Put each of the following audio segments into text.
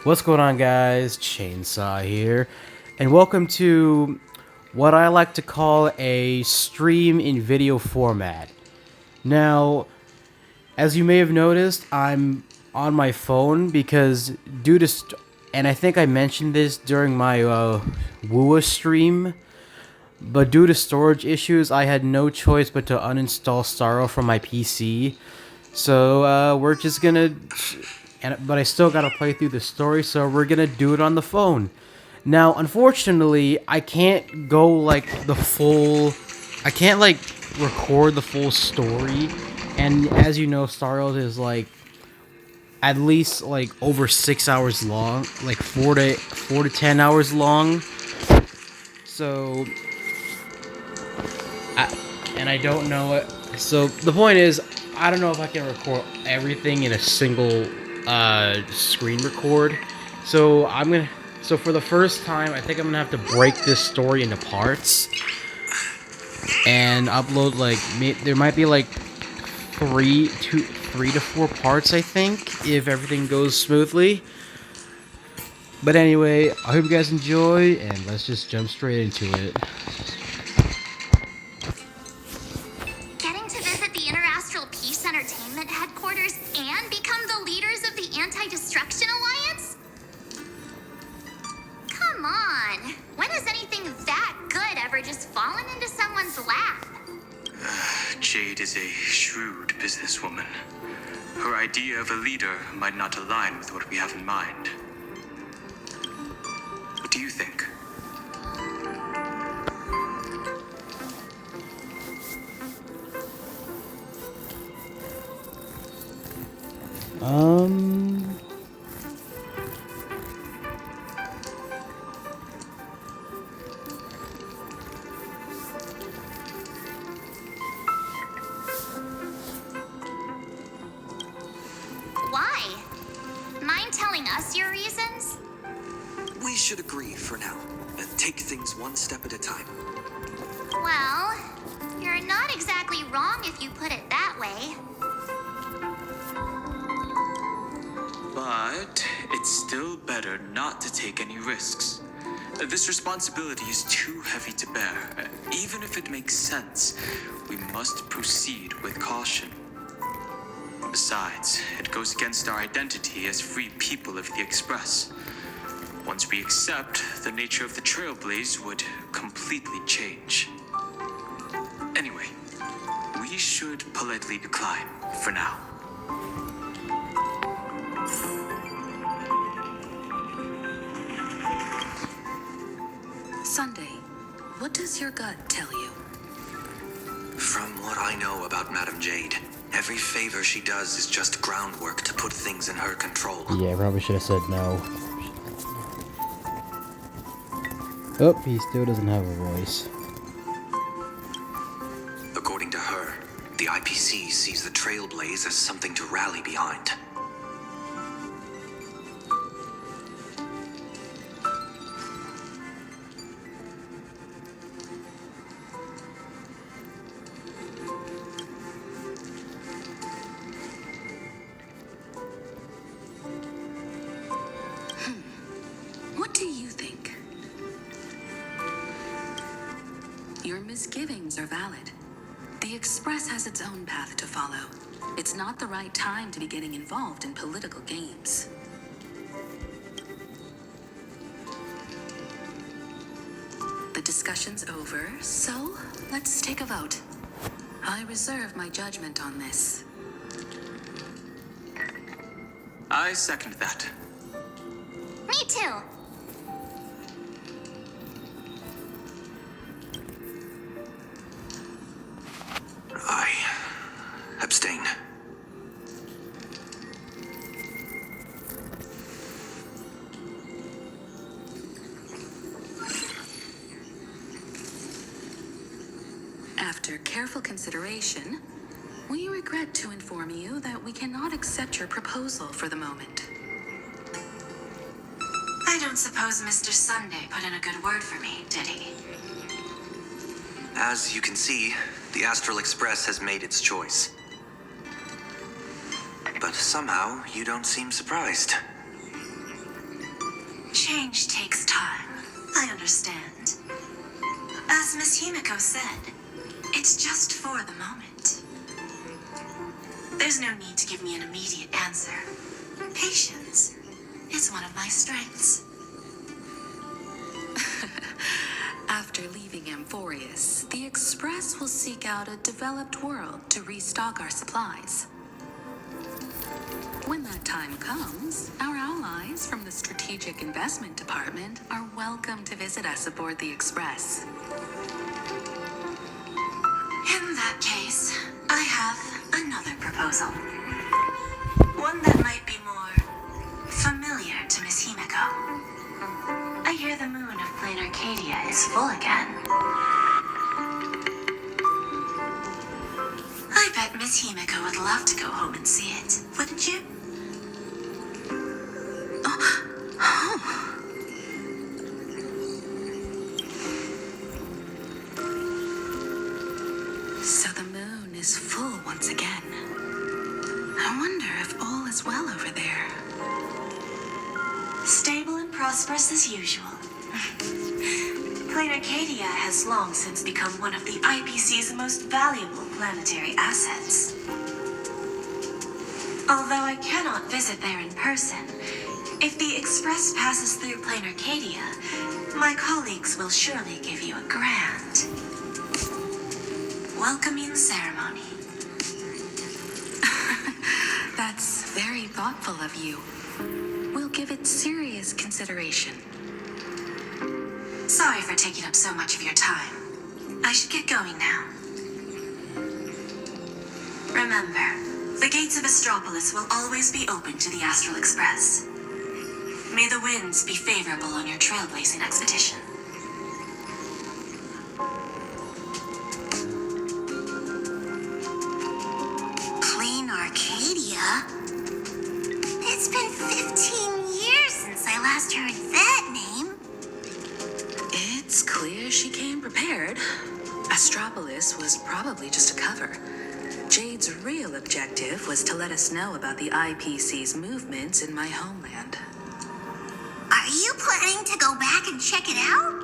What's going on, guys? Chainsaw here, and welcome to what I like to call a stream in video format. Now, as you may have noticed, I'm on my phone because and I think I mentioned this during my WUA stream, but due to storage issues, I had no choice but to uninstall Starro from my PC. So we're just gonna, but I still gotta play through the story, so we're gonna do it on the phone. Now, unfortunately, I can't go like the full, I can't like record the full story, and as you know, Star Wars is like at least like over 6 hours long, like 4 to 10 hours long. So, and I don't know it. So the point is, I don't know if I can record everything in a single screen record. So So for the first time, I think I'm gonna have to break this story into parts and upload there might be like three to four parts, I think, if everything goes smoothly. But anyway, I hope you guys enjoy, and let's just jump straight into it. Getting to visit the Interastral Peace Entertainment headquarters and become the leaders of the Anti-Destruction Alliance? Come on. When has anything that good ever just fallen into someone's lap? Jade is a shrewd businesswoman. Her idea of a leader might not align with what we have in mind. What do you think? Why? Mind telling us your reasons? We should agree for now and take things one step at a time. Well, you're not exactly wrong if you put it that way. But it's still better not to take any risks. This responsibility is too heavy to bear. Even if it makes sense, we must proceed with caution. Besides, it goes against our identity as free people of the Express. Once we accept, the nature of the Trailblaze would completely change. Anyway, we should politely decline for now. Sunday, what does your gut tell you? From what I know about Madame Jade, every favor she does is just groundwork to put things in her control. Yeah, I probably should have said no. Oh, he still doesn't have a voice. According to her, the IPC sees the Trailblaze as something to rally behind. What do you think? Your misgivings are valid. The Express has its own path to follow. It's not the right time to be getting involved in political games. The discussion's over, so let's take a vote. I reserve my judgment on this. I second that. Me too. I abstain. After careful consideration, we regret to inform you that we cannot accept your proposal for the moment. I don't suppose Mr. Sunday put in a good word for me, did he? As you can see, the Astral Express has made its choice. But somehow, you don't seem surprised. Change takes time. I understand. As Miss Himiko said, it's just for the moment. There's no need to give me an immediate answer. Patience is one of my strengths. After leaving Amphorius, the Express will seek out a developed world to restock our supplies. When that time comes, our allies from the Strategic Investment Department are welcome to visit us aboard the Express. In that case, I have another proposal. One that might be more familiar to Miss Himiko. I hear the moon of Planarcadia is full again. I bet Miss Himiko would love to go home and see it, wouldn't you? So the moon is full once again. I wonder if all is well over there. Stable and prosperous as usual. Planarcadia has long since become one of the IPC's most valuable planetary assets. Although I cannot visit there in person, if the Express passes through Planarcadia, my colleagues will surely give you a grand welcoming ceremony. That's very thoughtful of you. We'll give it serious consideration. Sorry for taking up so much of your time. I should get going now. Remember, the gates of Astropolis will always be open to the Astral Express. May the winds be favorable on your trailblazing expedition. Planarcadia? It's been 15 years since I last heard that name. It's clear she came prepared. Astropolis was probably just a cover. Jade's real objective was to let us know about the IPC's movements in my homeland. Are you planning to go back and check it out?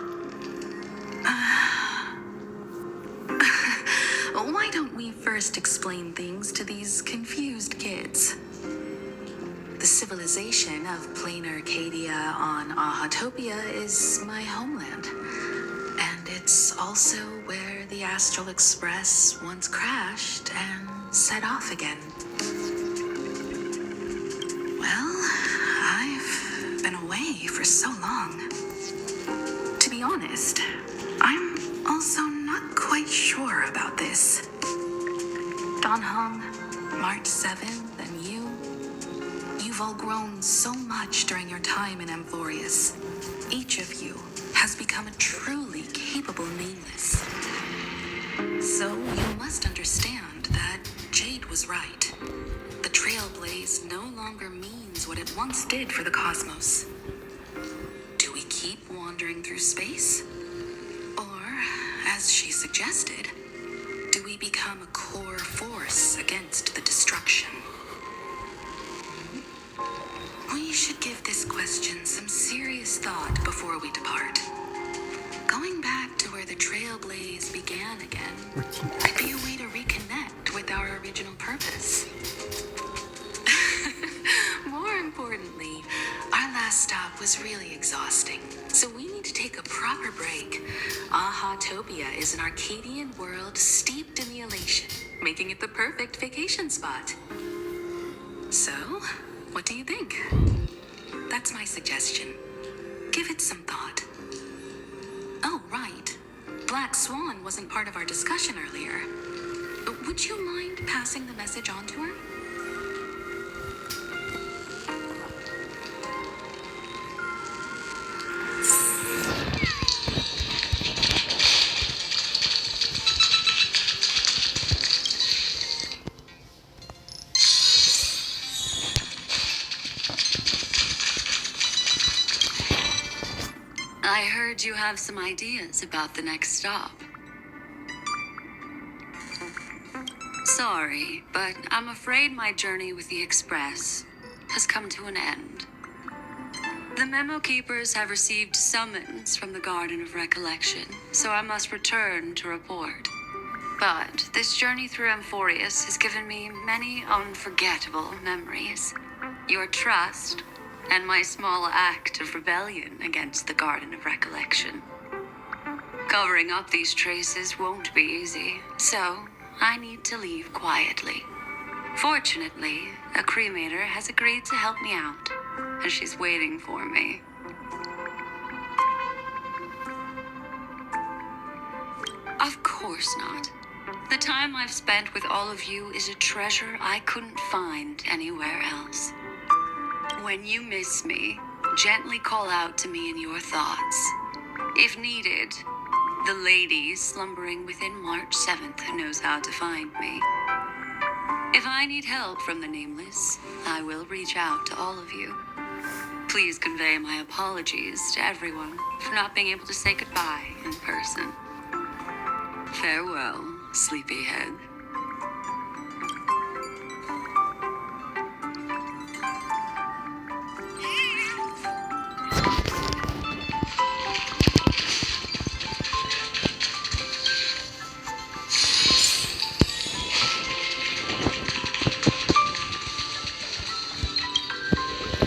Why don't we first explain things to these confused kids? The civilization of Planarcadia on Ahatopia is my homeland. And it's also where the Astral Express once crashed and set off again. Well, I've been away for so long. To be honest, I'm also not quite sure about this. Dan Heng, March 7th, and you've all grown so much during your time in Amphorius. Each of you has become a truly capable nameless. So you must understand that Jade was right. The Trailblaze no longer means what it once did for the cosmos. Do we keep wandering through space? Or, as she suggested, do we become a core force against the destruction? We should give this question some serious thought before we depart. Going back to where the Trailblaze began again could be a way to reconnect with our original purpose. More importantly, our last stop was really exhausting, so we need to take a proper break. Ahatopia is an Arcadian world steeped in the elation, making it the perfect vacation spot. So, what do you think? That's my suggestion. Give it some thought. Oh, right. Black Swan wasn't part of our discussion earlier. Would you mind passing the message on to her? I heard you have some ideas about the next stop. Sorry, but I'm afraid my journey with the Express has come to an end. The Memo Keepers have received summons from the Garden of Recollection, so I must return to report. But this journey through Amphorius has given me many unforgettable memories. Your trust, and my small act of rebellion against the Garden of Recollection. Covering up these traces won't be easy, so I need to leave quietly. Fortunately, a cremator has agreed to help me out, and she's waiting for me. Of course not. The time I've spent with all of you is a treasure I couldn't find anywhere else. When you miss me, gently call out to me in your thoughts. If needed, the lady slumbering within March 7th knows how to find me. If I need help from the Nameless, I will reach out to all of you. Please convey my apologies to everyone for not being able to say goodbye in person. Farewell, sleepyhead.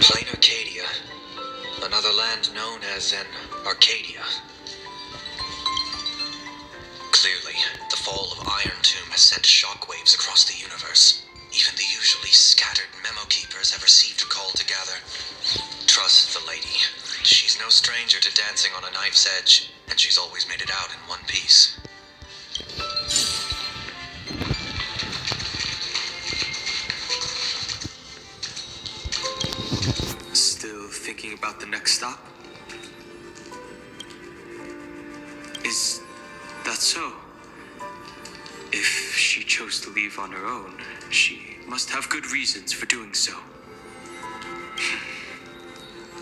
Planarcadia, another land known as an Arcadia. Clearly, the fall of Iron Tomb has sent shockwaves across the universe. Even the usually scattered Memo Keepers have received a call to gather. Trust the lady. She's no stranger to dancing on a knife's edge, and she's always made it out in one piece. Still thinking about the next stop? Is that so? If she chose to leave on her own, she must have good reasons for doing so.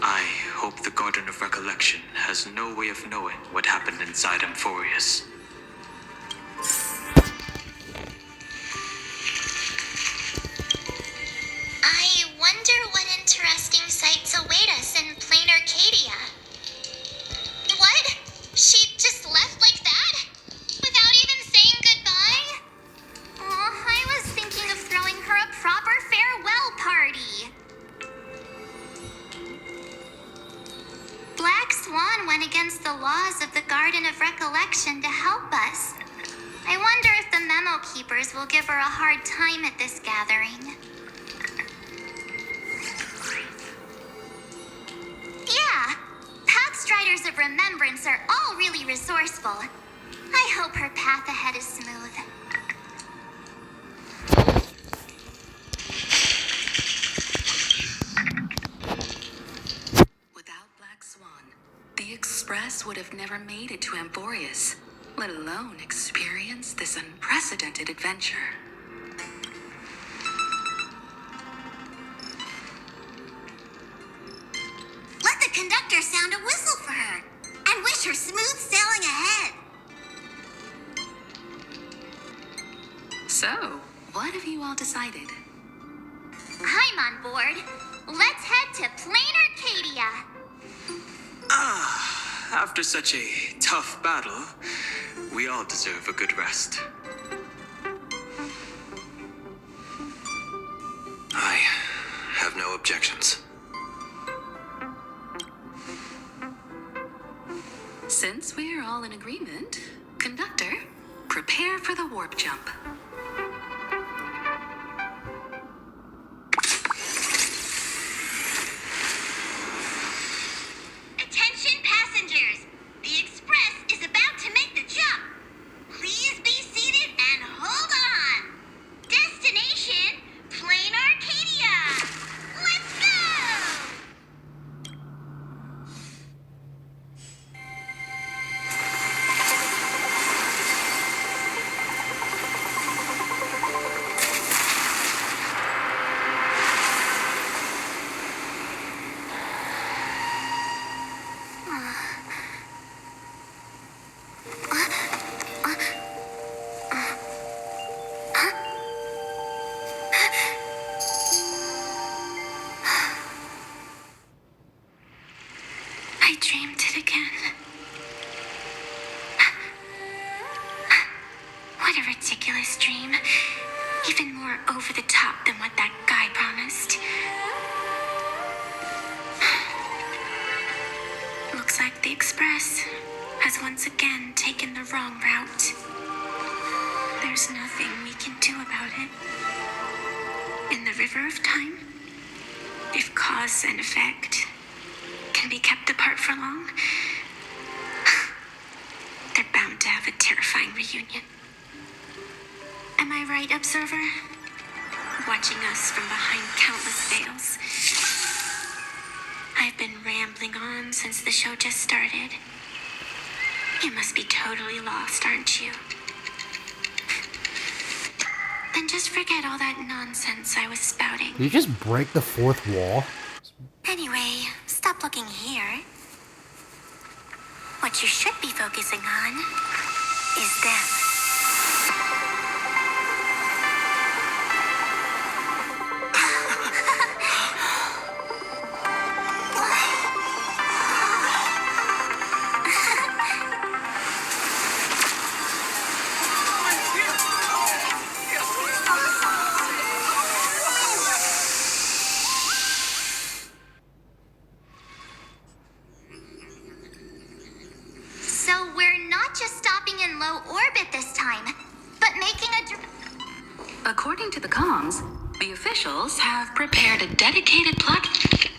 I hope the Garden of Recollection has no way of knowing what happened inside Amphorius. I wonder what interesting sights await us in Planarcadia. What? She just left like that? Without even saying goodbye? Oh, I was thinking of throwing her a proper farewell party. Black Swan went against the laws of the Garden of Recollection to help us. I wonder if the Memo Keepers will give her a hard time at this gathering. Yeah, Path Striders of Remembrance are all really resourceful. I hope her path ahead is smooth. Without Black Swan, the Express would have never made it to Amphorius, let alone experience this unprecedented adventure. Let the conductor sound a whistle for her, and wish her smooth sailing ahead. So, what have you all decided? I'm on board. Let's head to Planarcadia. After such a tough battle, we all deserve a good rest. I have no objections. Since we're all in agreement, Conductor, prepare for the warp jump. Attention passengers! The Express is about to make the jump. Please be seated and hold on. Destination, Planarcadia. Let's go! I dreamed it again. What a ridiculous dream. Even more over the top than what that guy promised. Looks like the Express has once again taken the wrong route. There's nothing we can do about it. In the river of time, if cause and effect can be kept apart for long, they're bound to have a terrifying reunion. Am I right, Observer? Watching us from behind countless veils. I've been rambling on since the show just started. You must be totally lost, aren't you? Then just forget all that nonsense I was spouting. Did you just break the fourth wall? Anyway, stop looking here. What you should be focusing on is them. So we're not just stopping in low orbit this time, but making According to the comms, the officials have prepared a dedicated platform.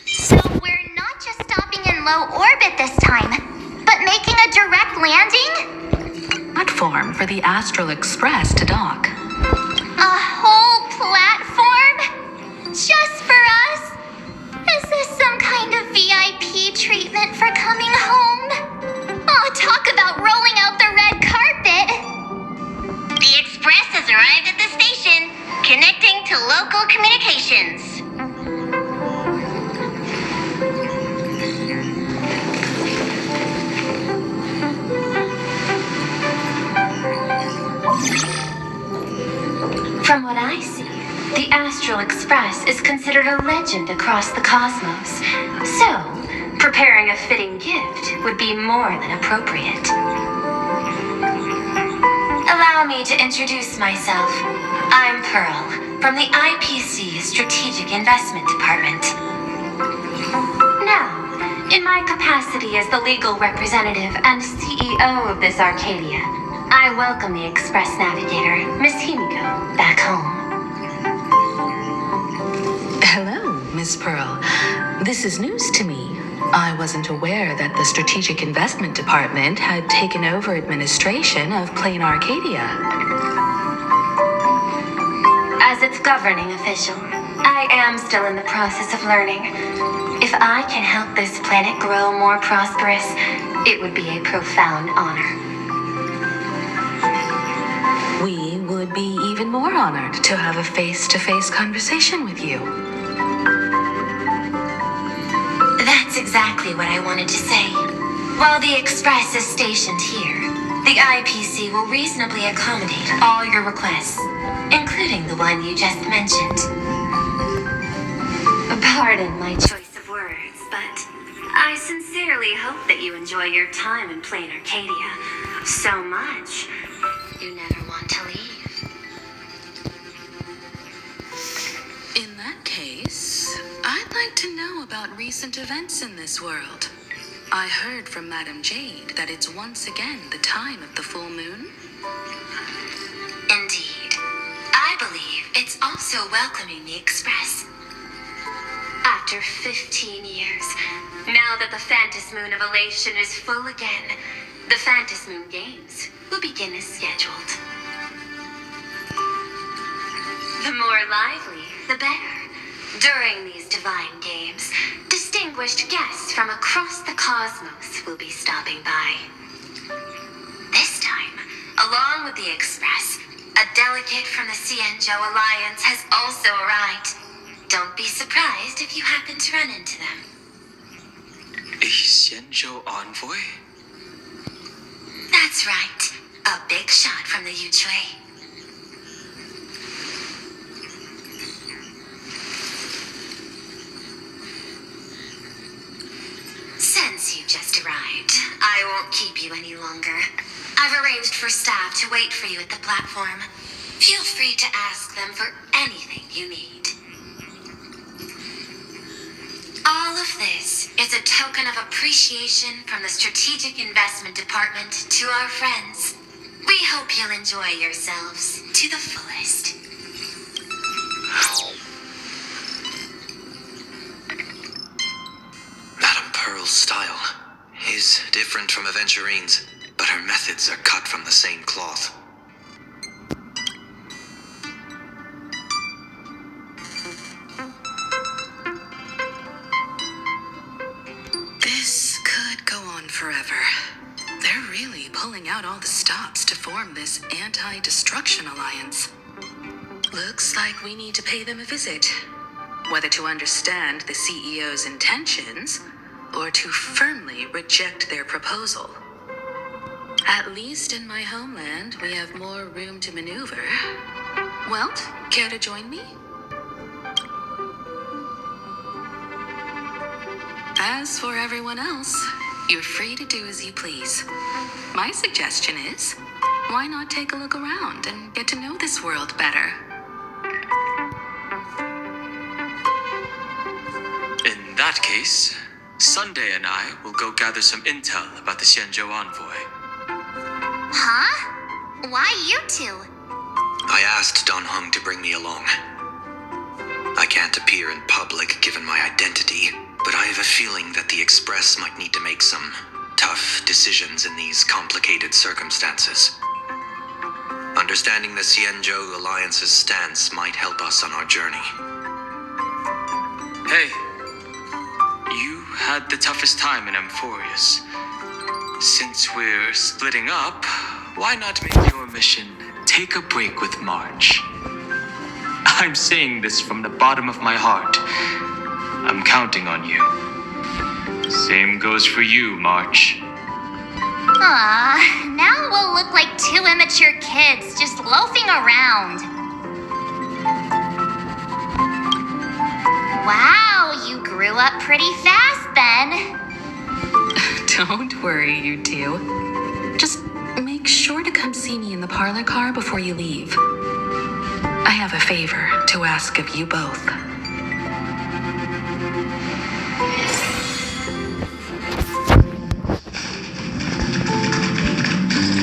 So we're not just stopping in low orbit this time, but making a direct landing? Platform for the Astral Express to dock. A whole platform? Just for us? Is this some kind of VIP treatment for coming home? Oh, talk about rolling out the red carpet! The Express has arrived at the station, connecting to local communications. From what I see, the Astral Express is considered a legend across the cosmos. So, preparing a fitting gift would be more than appropriate. Allow me to introduce myself. I'm Pearl, from the IPC Strategic Investment Department. Now, in my capacity as the legal representative and CEO of this Arcadia, I welcome the Express Navigator, Miss Himiko, back home. Hello, Miss Pearl. This is news to me. I wasn't aware that the Strategic Investment Department had taken over administration of Planarcadia. As its governing official, I am still in the process of learning. If I can help this planet grow more prosperous, it would be a profound honor. We would be even more honored to have a face-to-face conversation with you. That's exactly what I wanted to say. While the Express is stationed here, the IPC will reasonably accommodate all your requests, including the one you just mentioned. Pardon my choice of words, but I sincerely hope that you enjoy your time in Planarcadia so much you never want to leave. In that case, I'd like to know about recent events in this world. I heard from Madame Jade that it's once again the time of the full moon. Indeed. I believe it's also welcoming the Express. After 15 years, now that the Phantasmoon of Elation is full again, the Phantasmoon Games will begin as scheduled. The more lively, the better. During these divine games, distinguished guests from across the cosmos will be stopping by. This time, along with the Express, a delegate from the Cienjo Alliance has also arrived. Don't be surprised if you happen to run into them. A Xianzhou envoy? That's right. A big shot from the Yuchui. Since Since you just arrived, I won't keep you any longer. I've arranged for staff to wait for you at the platform. Feel free to ask them for anything you need. All of this is a token of appreciation from the Strategic Investment Department to our friends. We hope you'll enjoy yourselves to the fullest. Madame Pearl's style is different from Aventurine's, but her methods are cut from the same cloth. This could go on forever. They're really pulling out all the stops to form this anti-destruction alliance. Looks like we need to pay them a visit. Whether to understand the CEO's intentions, or to firmly reject their proposal. At least in my homeland, we have more room to maneuver. Welt, care to join me? As for everyone else, you're free to do as you please. My suggestion is, why not take a look around and get to know this world better? In that case, Sunday and I will go gather some intel about the Xianzhou envoy. Huh? Why you two? I asked Don Hung to bring me along. I can't appear in public given my identity, but I have a feeling that the Express might need to make some tough decisions in these complicated circumstances. Understanding the Xianzhou Alliance's stance might help us on our journey. Hey, you had the toughest time in Amphorius. Since we're splitting up, why not make your mission take a break with March? I'm saying this from the bottom of my heart. I'm counting on you. Same goes for you, March. Aw, now we'll look like two immature kids just loafing around. Wow, you grew up pretty fast then. Don't worry, you two. Just make sure to come see me in the parlor car before you leave. I have a favor to ask of you both.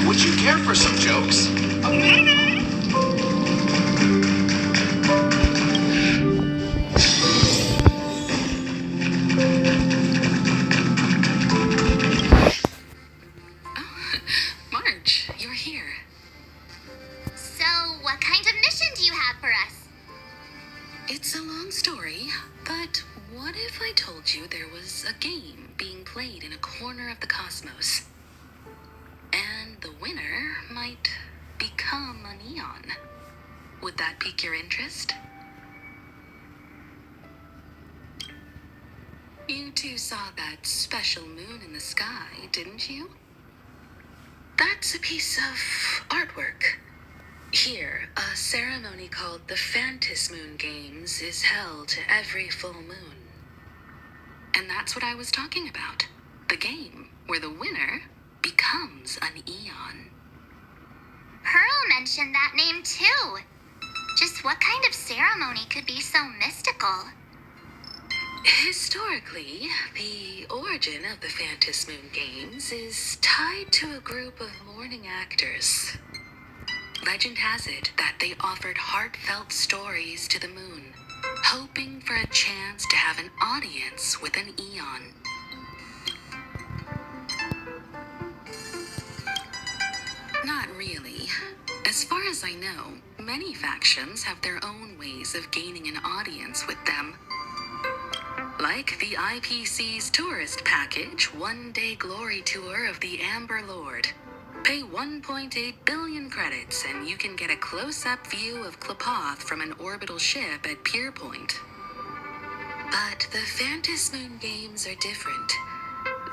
Would you care for some jokes? Marge, you're here. So, what kind of mission do you have for us? It's a long story, but what if I told you there was a game being played in a corner of the cosmos? And the winner might become an Eon. Would that pique your interest? You two saw that special moon in the sky, didn't you? That's a piece of artwork. Here, a ceremony called the Phantasm Moon Games is held every full moon. And that's what I was talking about. The game where the winner becomes an Eon. Pearl mentioned that name too. Just what kind of ceremony could be so mystical? Historically, the origin of the Phantasm Moon Games is tied to a group of mourning actors. Legend has it that they offered heartfelt stories to the moon, hoping for a chance to have an audience with an Eon. Not really. As far as I know, many factions have their own ways of gaining an audience with them. Like the IPC's tourist package, one-day glory tour of the Amber Lord. Pay 1.8 billion credits and you can get a close-up view of Klapoth from an orbital ship at Pier Point. But the Phantasm Moon Games are different.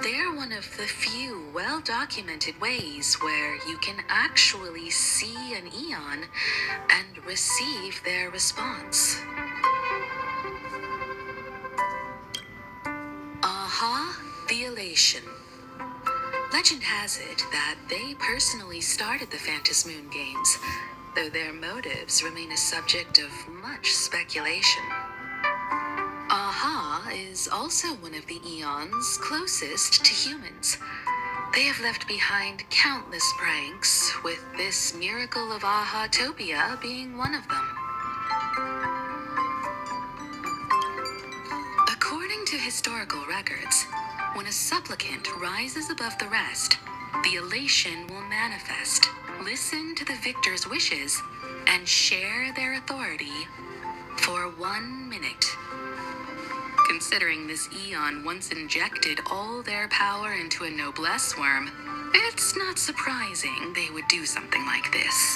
They're one of the few well-documented ways where you can actually see an Eon and receive their response. Aha, The Elation. Legend has it that they personally started the Phantasmoon games, though their motives remain a subject of much speculation. Aha is also one of the Eons closest to humans. They have left behind countless pranks, with this miracle of Aha-topia being one of them. According to historical records, when a supplicant rises above the rest, the elation will manifest, listen to the victor's wishes, and share their authority for 1 minute. Considering this Eon once injected all their power into a noblesse worm, it's not surprising they would do something like this.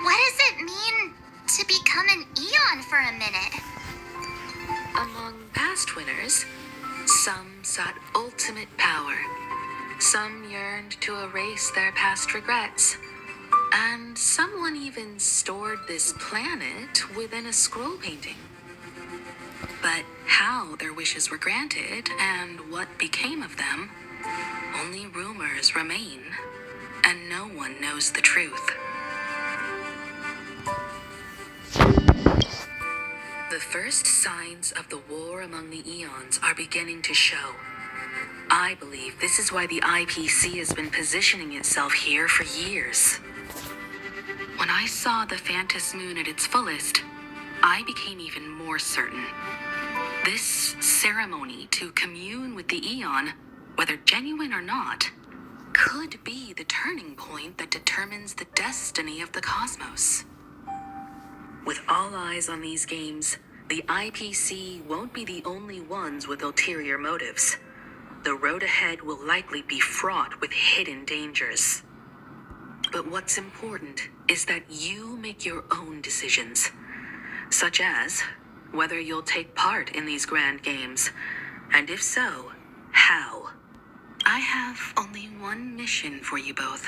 What does it mean to become an Eon for a minute? Among past winners, some sought ultimate power, some yearned to erase their past regrets, and someone even stored this planet within a scroll painting. But how their wishes were granted and what became of them, only rumors remain, and no one knows the truth. The first signs of the war among the Eons are beginning to show. I believe this is why the IPC has been positioning itself here for years. When I saw the Phantasmoon at its fullest, I became even more certain. This ceremony to commune with the Eon, whether genuine or not, could be the turning point that determines the destiny of the cosmos. With all eyes on these games, the IPC won't be the only ones with ulterior motives. The road ahead will likely be fraught with hidden dangers. But what's important is that you make your own decisions, such as whether you'll take part in these grand games, and if so, how. I have only one mission for you both.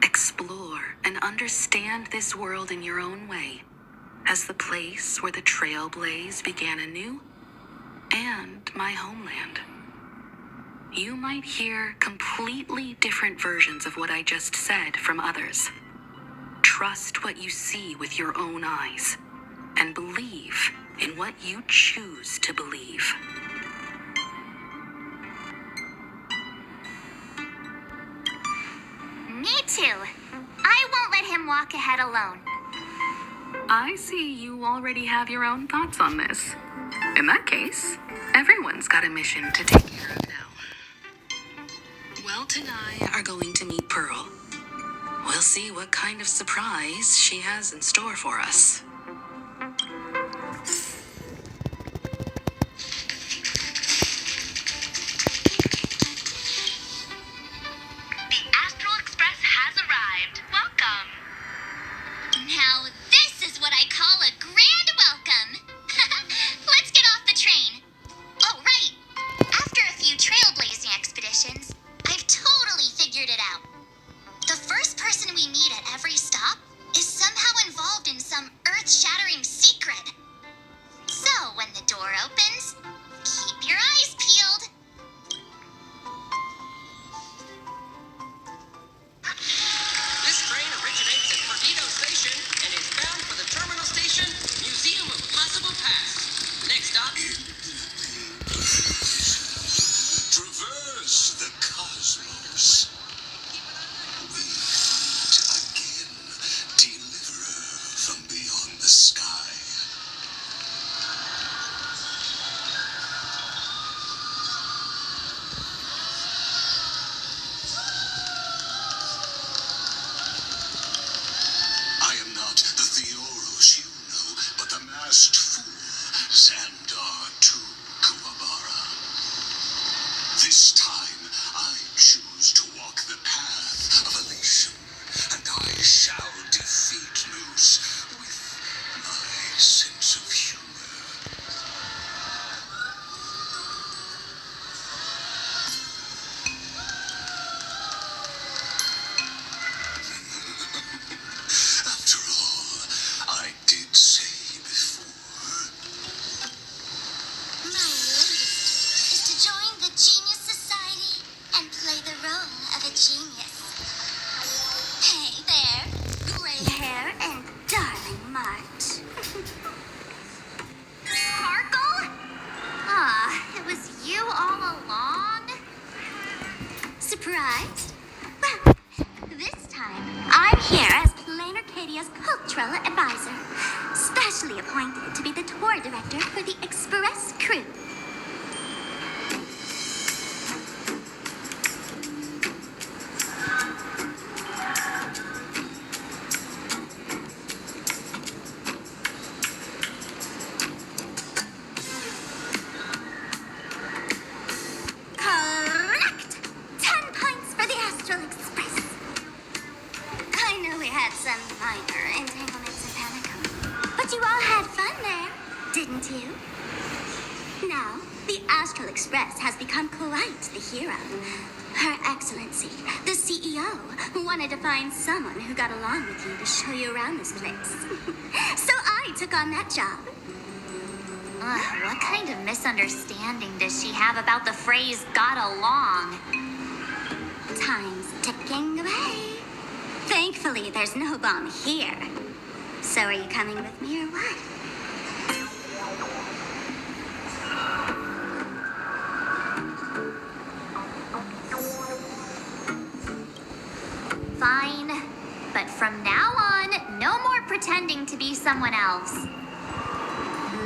Explore and understand this world in your own way, as the place where the Trailblaze began anew, and my homeland. You might hear completely different versions of what I just said from others. Trust what you see with your own eyes, and believe in what you choose to believe. Me too. I won't let him walk ahead alone. I see you already have your own thoughts on this. In that case, everyone's got a mission to take care of now. Welt and I are going to meet Pearl. We'll see what kind of surprise she has in store for us. The Astral Express has arrived. Welcome. Now this is what I call a grand welcome. Let's get off the train. Oh, right. After a few trailblazing expeditions, I've totally figured it out. The first person we meet at every stop is somehow involved in some earth-shattering secret. So when the door opens, keep your eyes peeled. This train originates at Perdido Station and is bound for the terminal station, Museum of Possible Past. Next stop, Traverse the cosmos. Meet again, deliverer from beyond the sky. I am not the Theoros you know, but the masked fool, Xandar II Kuwabara. This time, I choose to walk the path of elation, and I shall defeat Moose with my sense of humor. After all, I did say before. My latest is to join Surprised? Well, this time I'm here as Planarcadia's cultural advisor, specially appointed to be the tour director for the Express crew. Correct! 10 points for the Astral Express. I know we had some minor entanglements in Panico, but you all had fun there, didn't you? Now, the Astral Express has become quite the hero. Her Excellency, the CEO, wanted to find someone who got along with you to show you around this place. So I took on that job. What kind of misunderstanding does she have about the phrase got along? Time's ticking away. Thankfully, there's no bomb here. So are you coming with me or what? Fine. But from now on, no more pretending to be someone else.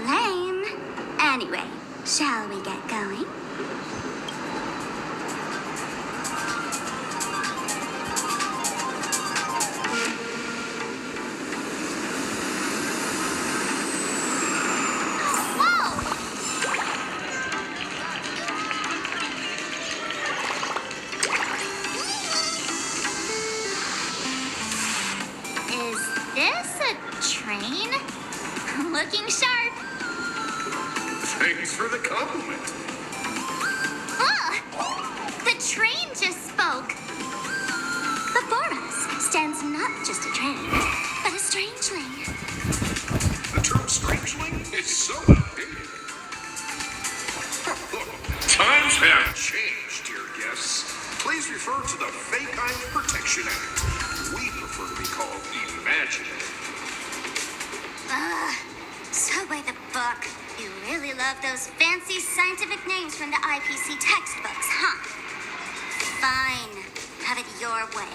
Lame. Anyway, shall we get going? Is this a train? Looking sharp. Thanks for the compliment. The train just spoke. Before us stands not just a train, but a strangeling. The term strangeling is so outdated. Times have changed, dear guests. Please refer to the Fake-Eye Protection Act. We prefer to be called Imaginary. So by the book, you really love those fancy scientific names from the IPC textbooks, huh? Fine. Have it your way.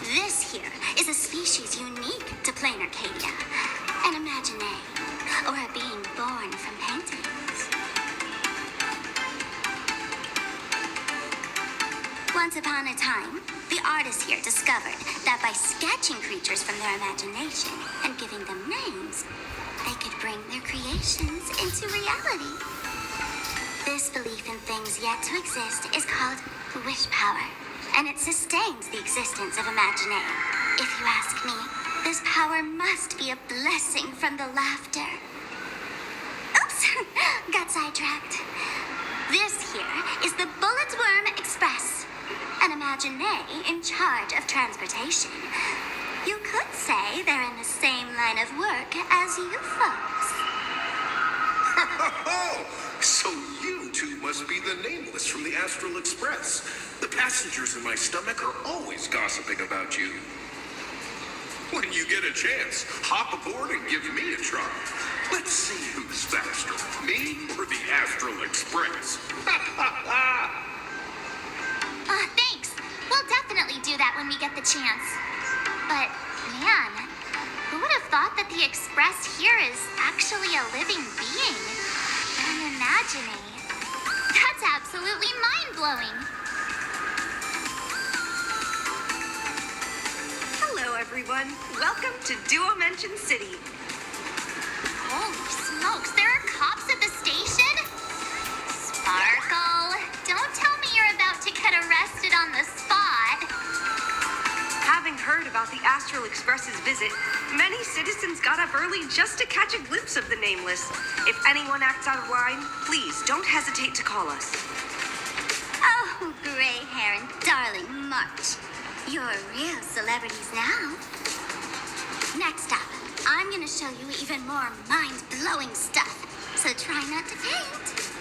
This here is a species unique to Planarcadia. An imagine, or a being born from paintings. Once upon a time, the artists here discovered that by sketching creatures from their imagination and giving them names, they could bring their creations into reality. This belief in things yet to exist is called wish power, and it sustains the existence of Imagine. If you ask me, this power must be a blessing from the laughter. Oops, got sidetracked. This here is the Bullet Worm Express, an Imagine in charge of transportation. You could say they're in the same line of work as you folks. So you two must be the Nameless from the Astral Express. The passengers in my stomach are always gossiping about you. When you get a chance, hop aboard and give me a try. Let's see who's faster, me or the Astral Express. Thanks. We'll definitely do that when we get the chance. But, man, who would have thought that the Express here is actually a living being? An imagining. That's absolutely mind-blowing. Hello, everyone. Welcome to Duo-Mention City. Holy smokes, there are cops at the station? Sparkle, don't tell me you're about to get arrested on the spot. Having heard about the Astral Express's visit, many citizens got up early just to catch a glimpse of the Nameless. If anyone acts out of line, please don't hesitate to call us. Oh, gray hair and darling March. You're real celebrities now. Next up, I'm gonna show you even more mind-blowing stuff, so try not to faint.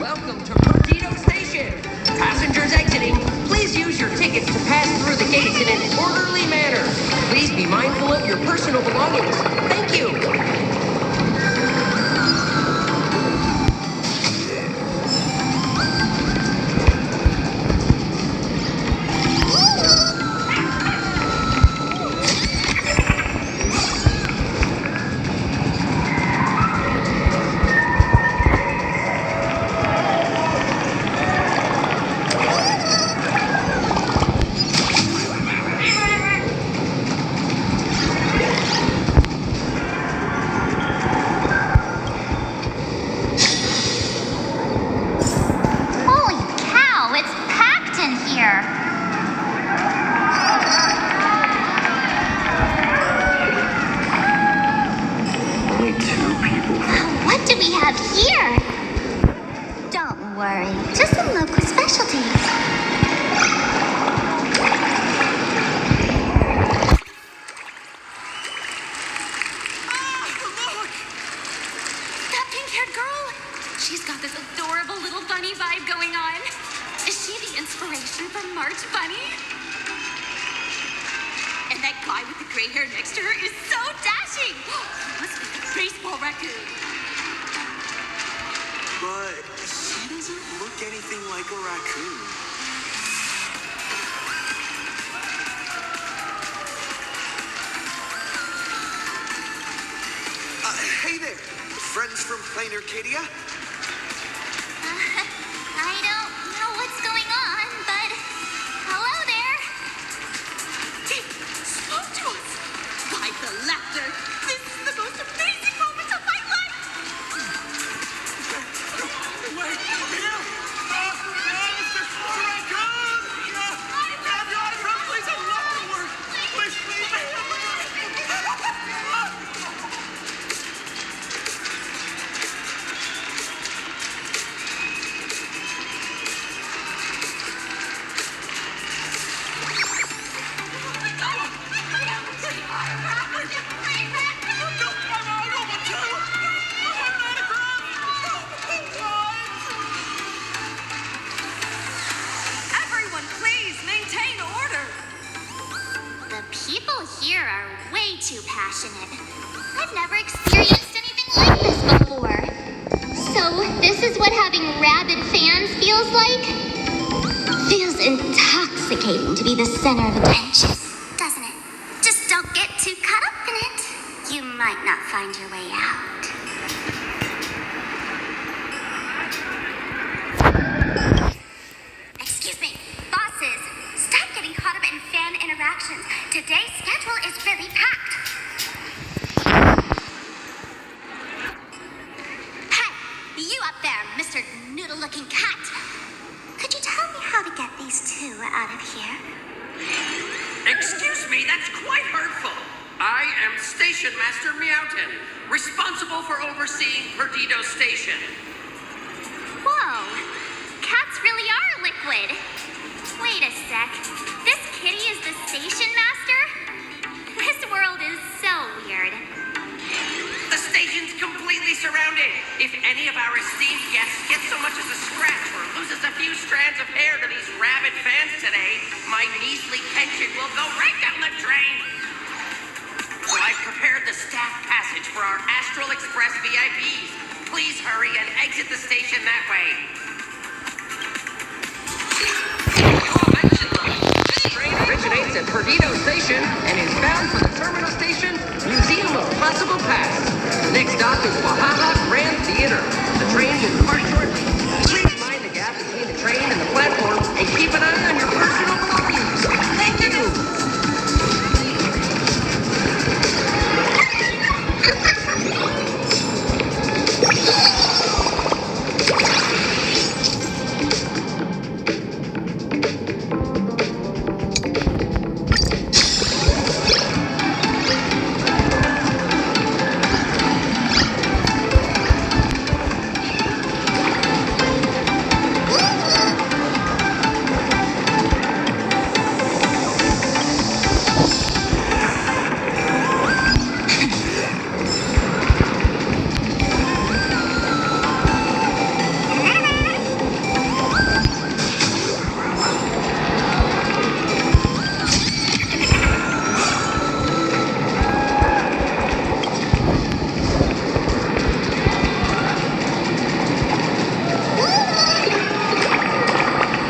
Welcome to Perdido Station. Passengers exiting, please use your tickets to pass through the gates in an orderly manner. Please be mindful of your personal belongings. And that guy with the gray hair next to her is so dashing. He must be the baseball raccoon. But he doesn't look anything like a raccoon. Hey there, friends from Planarcadia. I don't know what's going on, but hello there. He spoke to us. By the laughter. This is the most amazing moment of my life. Wait, here! Mr. Raccoon! Have your eyes run, please, I love your work! Please, please, Everyone, please maintain order. The people here are way too passionate. I've never experienced anything like this before. So, this is what having rabid fans feels like? Feels intoxicating to be the center of attention, doesn't it? Just don't get too caught up in it. You might not find your way out. Excuse me, bosses. Stop getting caught up in fan interactions. Today's schedule is really packed. Hey, you up there, Mr. Noodle-looking cat. Could you tell me how to get these two out of here? Excuse me, that's quite hurtful. I am Station Master Meowton, responsible for overseeing Perdido Station. Whoa, cats really are liquid. Wait a sec. This kitty is the station master? This world is so weird. The station's completely surrounded. If any of our esteemed guests gets so much as a scratch or loses a few strands of hair to these rabid fans today, my measly pension will go right down the drain. So I've prepared the staff passage for our Astral Express VIPs. Please hurry and exit the station that way. This train originates at Perdido Station and is bound for the terminal station, Museum of Possible Past. The next stop is Wahaha Grand Theater. The train will depart shortly. Please mind the gap between the train and the platform and keep an eye on your personal belongings. Thank you.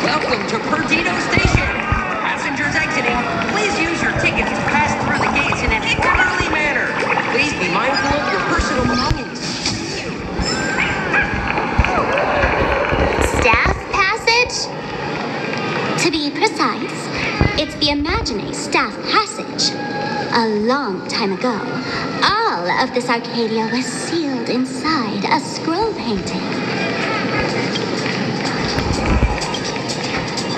Welcome to Perdido Station. Passengers exiting, please use your tickets to pass through the gates in an orderly manner. Please be mindful of your personal belongings. Staff passage? To be precise, it's the Imagine Staff Passage. A long time ago, all of this Arcadia was sealed inside a scroll painting.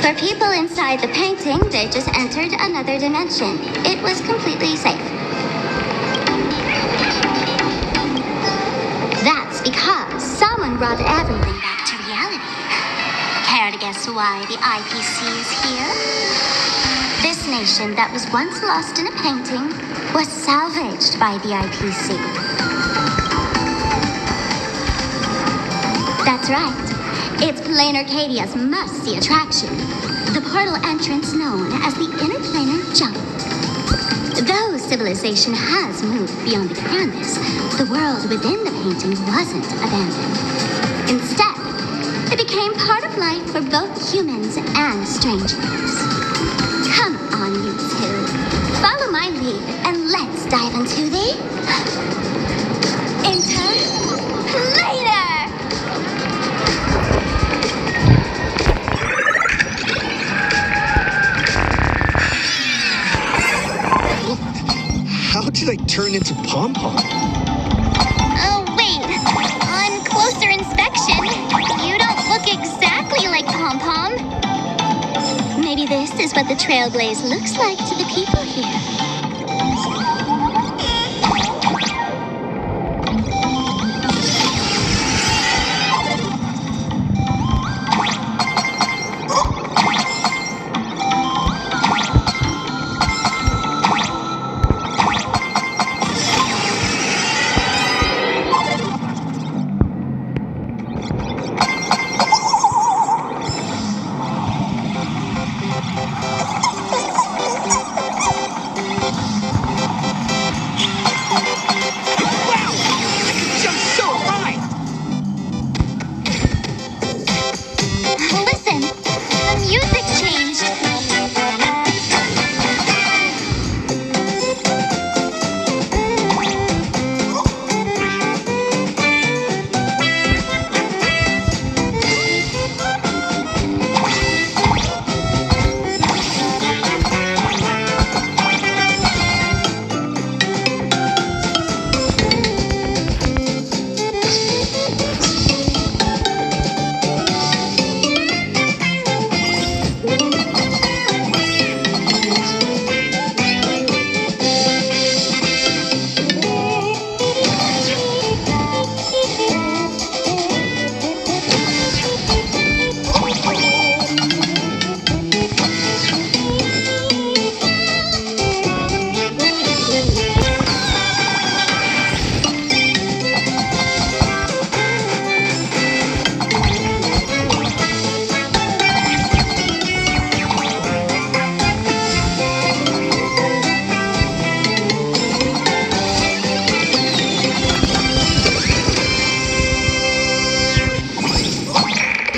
For people inside the painting, they just entered another dimension. It was completely safe. That's because someone brought everything back to reality. Care to guess why the IPC is here? This nation that was once lost in a painting was salvaged by the IPC. That's right. It's Planarcadia's must-see attraction. the portal entrance known as the interplanar jump. Though civilization has moved beyond the canvas, the world within the painting wasn't abandoned. Instead, it became part of life for both humans and strangers. Come on, you two. Follow my lead and let's dive into the interplanar! How did I turn into Pom Pom? Oh, wait. On closer inspection, you don't look exactly like Pom Pom. Maybe this is what the Trailblaze looks like to the people here. Listen, the music changed.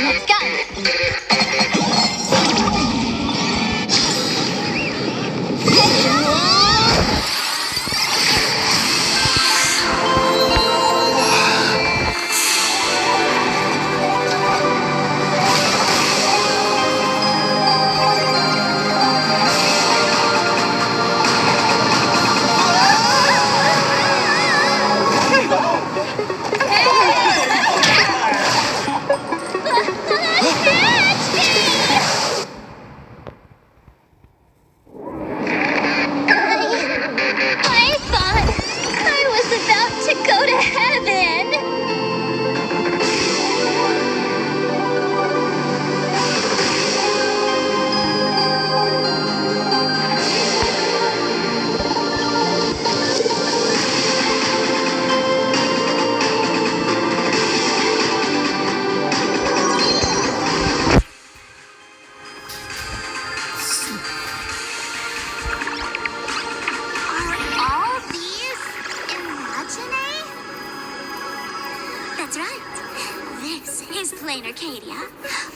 Let's I thought I was about to go to heaven. Are all these imagine? That's right. This is Planarcadia,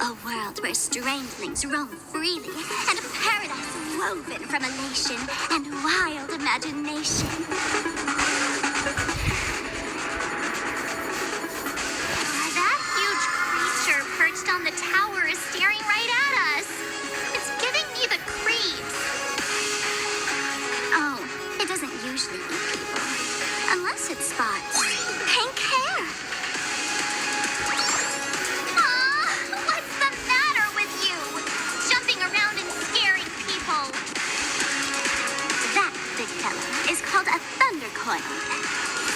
a world where strangelings roam freely, and a paradise woven from elation and wild imagination. That huge creature perched on the tower is staring right at us. It's giving me the creeps. Oh, it doesn't usually eat people, unless it spots pink hair. What's the matter with you? Jumping around and scaring people. That big fella is called a thunder coil.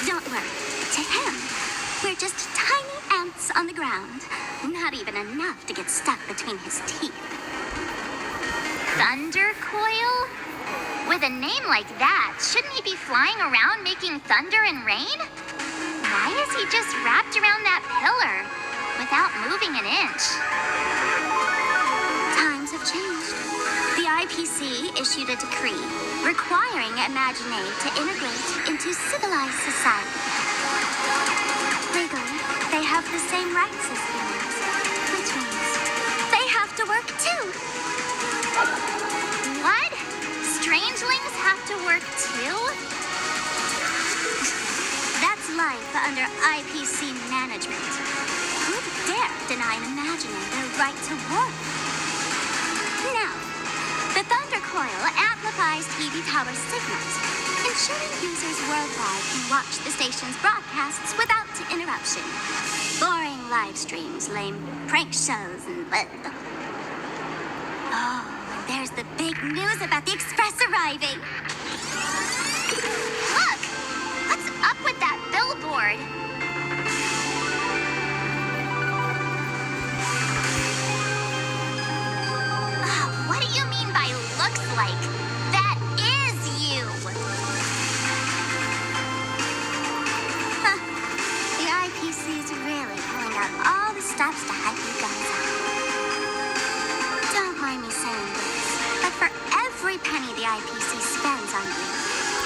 Don't worry, to him, we're just tiny ants on the ground. Not even enough to get stuck between his teeth. Thunder coil? With a name like that, shouldn't he be flying around making thunder and rain? Why is he just wrapped around that pillar without moving an inch? Times have changed. The IPC issued a decree requiring Imaginate to integrate into civilized society. Legally, they have the same rights as humans, which means they have to work too. What? Strangelings have to work too? That's life under IPC management. Who'd dare deny an Imaginate their right to work? Now, the Thunder Coil amplifies TV tower signals, ensuring users worldwide can watch the station's broadcasts without interruption. Boring live streams, lame prank shows, and oh, and there's the big news about the Express arriving. Look! What's up with that billboard? What do you mean by looks like? That is you! Huh. The IPC's really pulling out all the stops to hype you guys up. Don't mind me saying this, but for every penny the IPC spends on you,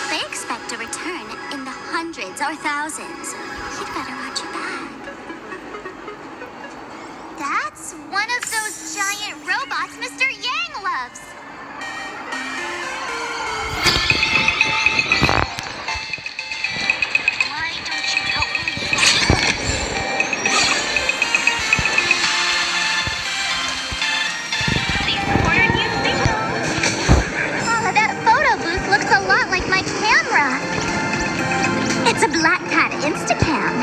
they expect a return in the hundreds or thousands. You'd better watch your back. That's one of those giant robots Mr. Yang loves. Why don't you help me? Please report our new signal. Oh, that photo booth looks a lot like my camera. It's a Black Cat Instacam.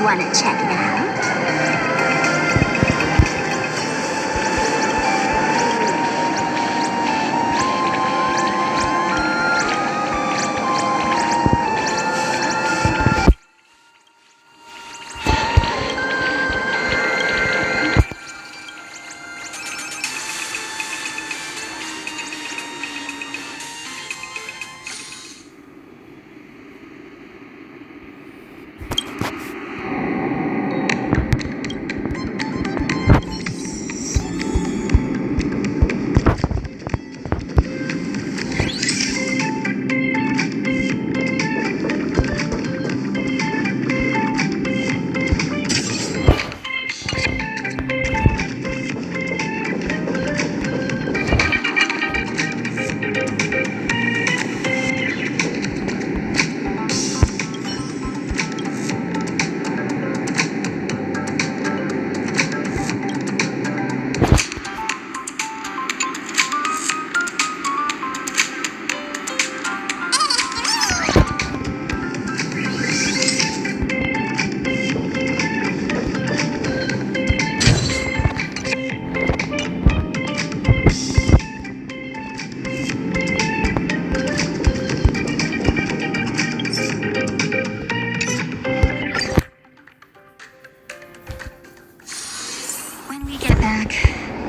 Wanna check it out?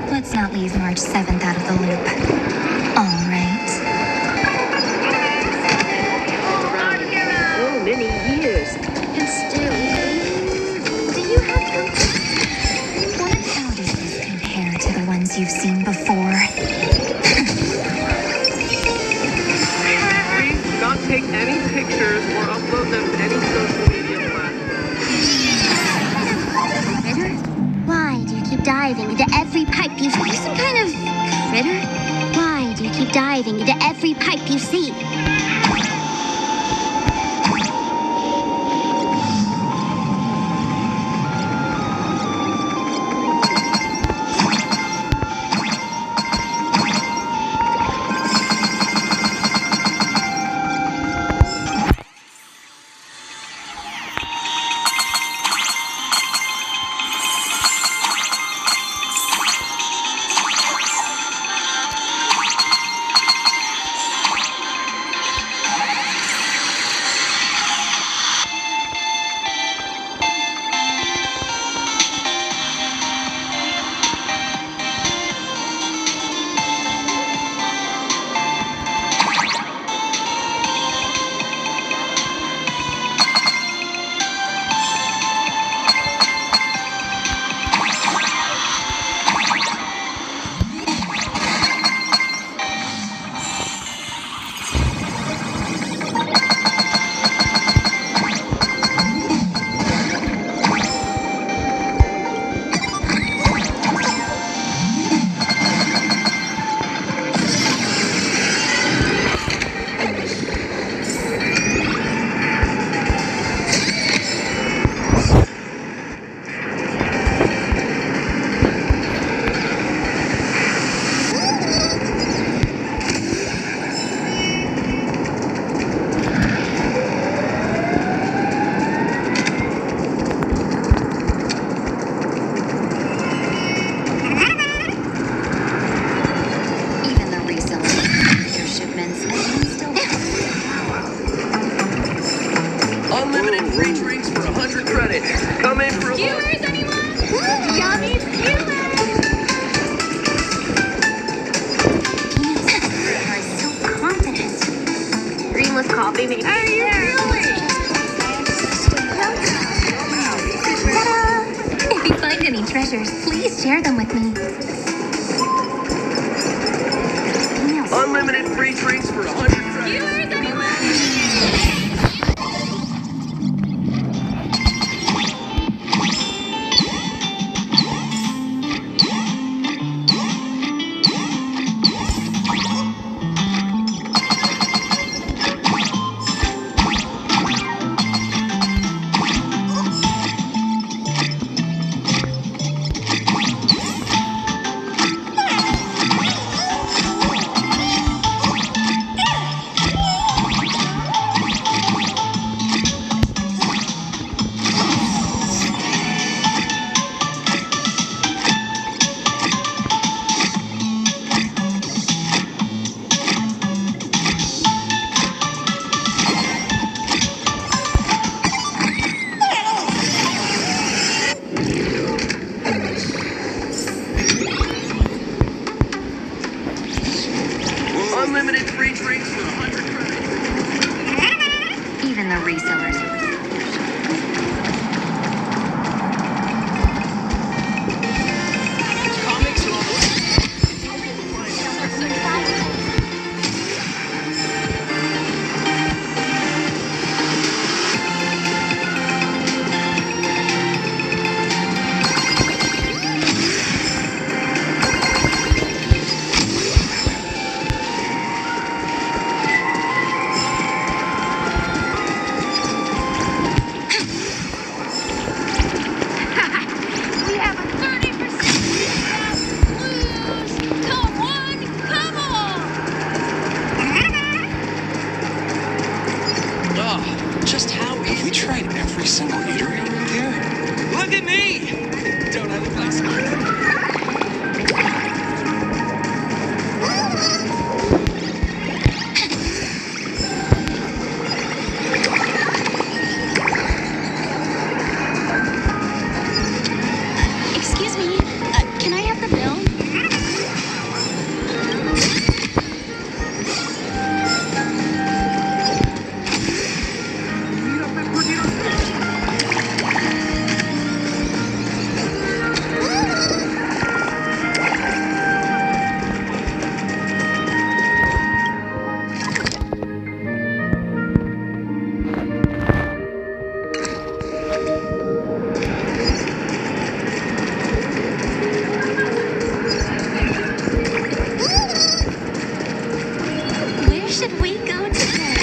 Let's not leave March 7th out of the loop. All right. So many years, and still. Do you have company? How does this compare to the ones you've seen before? Please do not take any pictures or upload them to any social media platform. Critter? Why do you keep diving into every pipe you see? Are you some kind of critter? Why do you keep diving into every pipe you see? How are you feeling? If you find any treasures, please share them with me. Unlimited free drinks for 100 credits. Viewers, anyone? Unlimited free drinks for 100 credits. Even the resellers are Comics are on the We have a 30% discount. Lose. Come on, come on. Oh, just how easy. We tried every single eatery around here. Look at me! Don't I look like something? Excuse me. Can I have the bill? Where should we go today?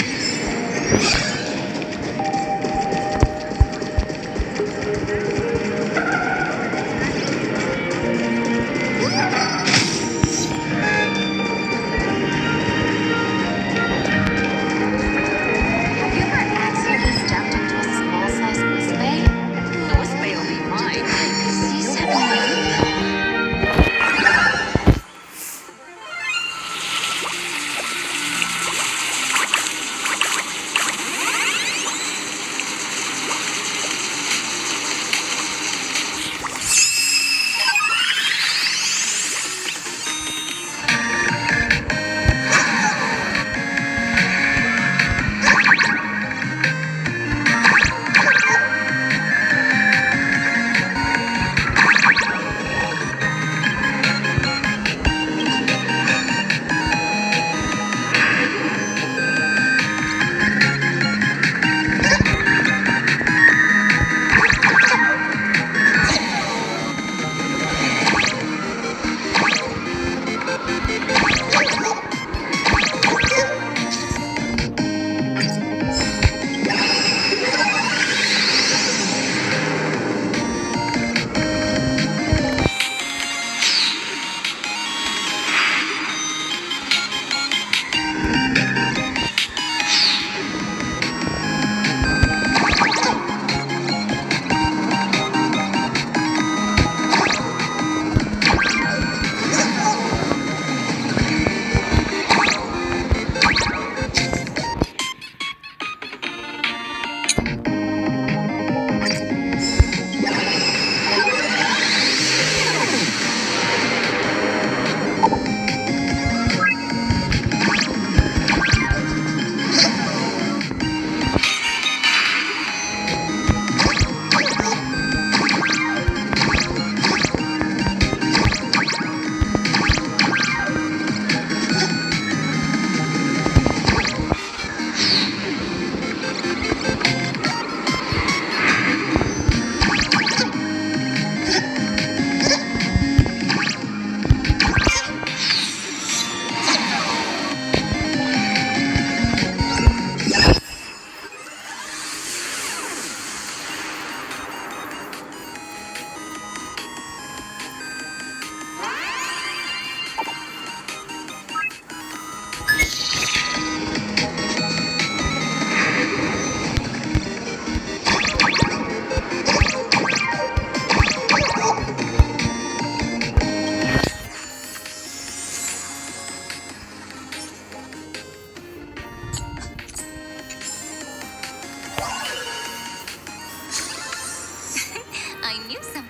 Have you ever accidentally stepped into a small-sized whisk bay? the whisk bay will be mine.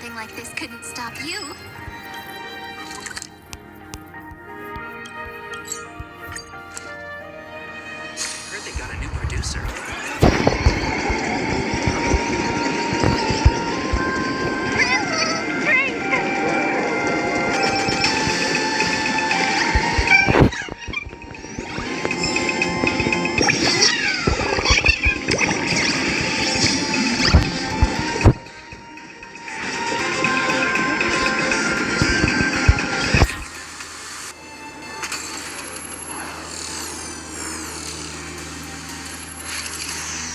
something like this couldn't stop you. Heard they got a new producer.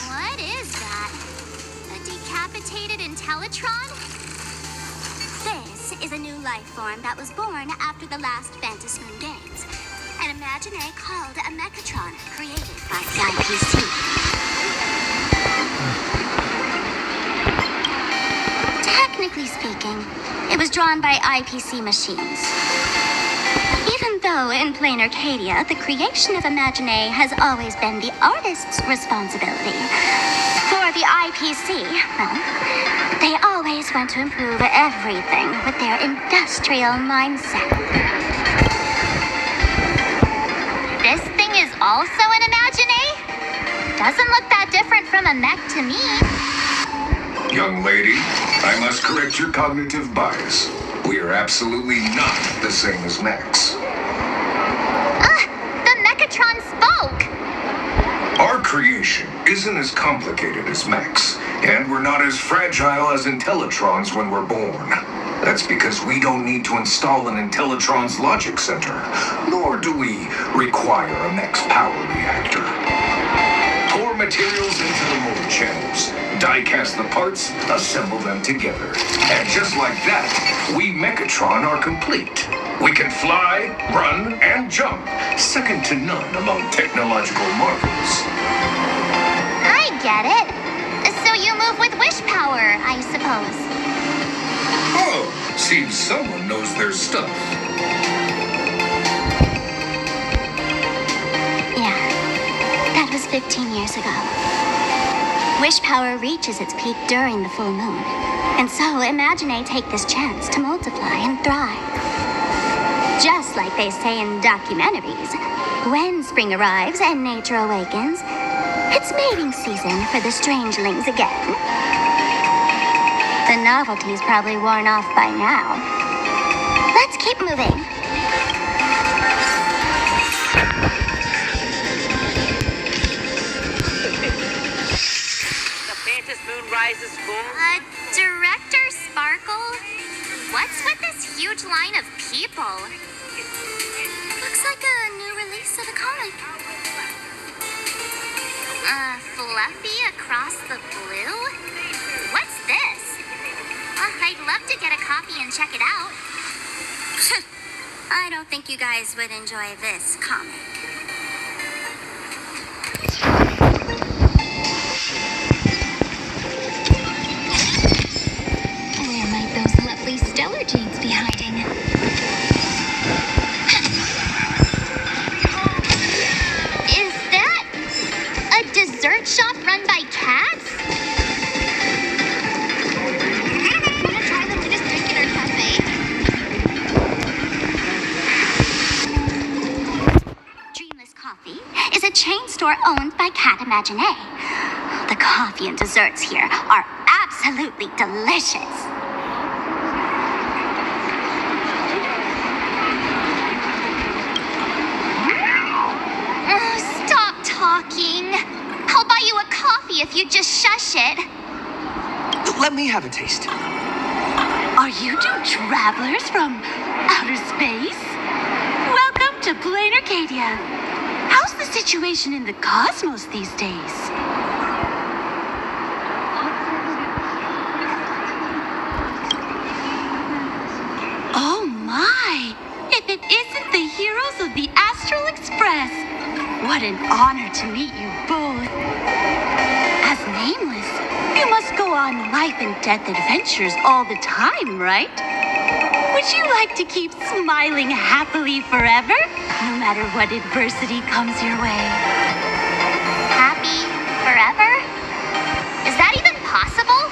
What is that? A decapitated Intellitron? This is a new life form that was born after the last Phantasmoon Moon Games. An Imaginé called a Mechatron, created by the IPC. Technically speaking, it was drawn by IPC machines. Even though in Planarcadia, the creation of Imaginé has always been the artist's responsibility. For the IPC, well, they always want to improve everything with their industrial mindset. This thing is also an Imaginé? Doesn't look that different from a mech to me. Young lady, I must correct your cognitive bias. We are absolutely not the same as mechs. The Mechatron spoke! Our creation isn't as complicated as mechs, and we're not as fragile as Intellitrons when we're born. That's because we don't need to install an Intellitron's logic center, nor do we require a mech's power reactor. Pour materials into the mold channels, die-cast the parts, assemble them together. And just like that, we Mechatron are complete. We can fly, run, and jump, second to none among technological marvels. I get it. So you move with wish power, I suppose. Oh, seems someone knows their stuff. Yeah, that was 15 years ago. Wish power reaches its peak during the full moon. And so Imaginé take this chance to multiply and thrive. Just like they say in documentaries, when spring arrives and nature awakens, it's mating season for the strangelings again. The novelty's probably worn off by now. Let's keep moving. The Phantasmoon rises full. Director Sparkle? What's with this huge line of people? Looks like a new release of a comic. Fluffy across the blue? What's this? I'd love to get a copy and check it out. I don't think you guys would enjoy this comic. Where might those lovely stellar jades be hiding? Is that a dessert shop run by cats? Wanna try the latest drink in our cafe? Dreamless Coffee is a chain store owned by Cat Imaginé. The coffee and desserts here are absolutely delicious. Stop talking. I'll buy you a coffee if you just shush it. Let me have a taste. Are you two travelers from outer space? Welcome to Planarcadia. How's the situation in the cosmos these days? Oh my! If it isn't the heroes of the Astral Express! What an honor to meet you both. As Nameless, you must go on life and death adventures all the time, right? Would you like to keep smiling happily forever, no matter what adversity comes your way? Happy forever? Is that even possible?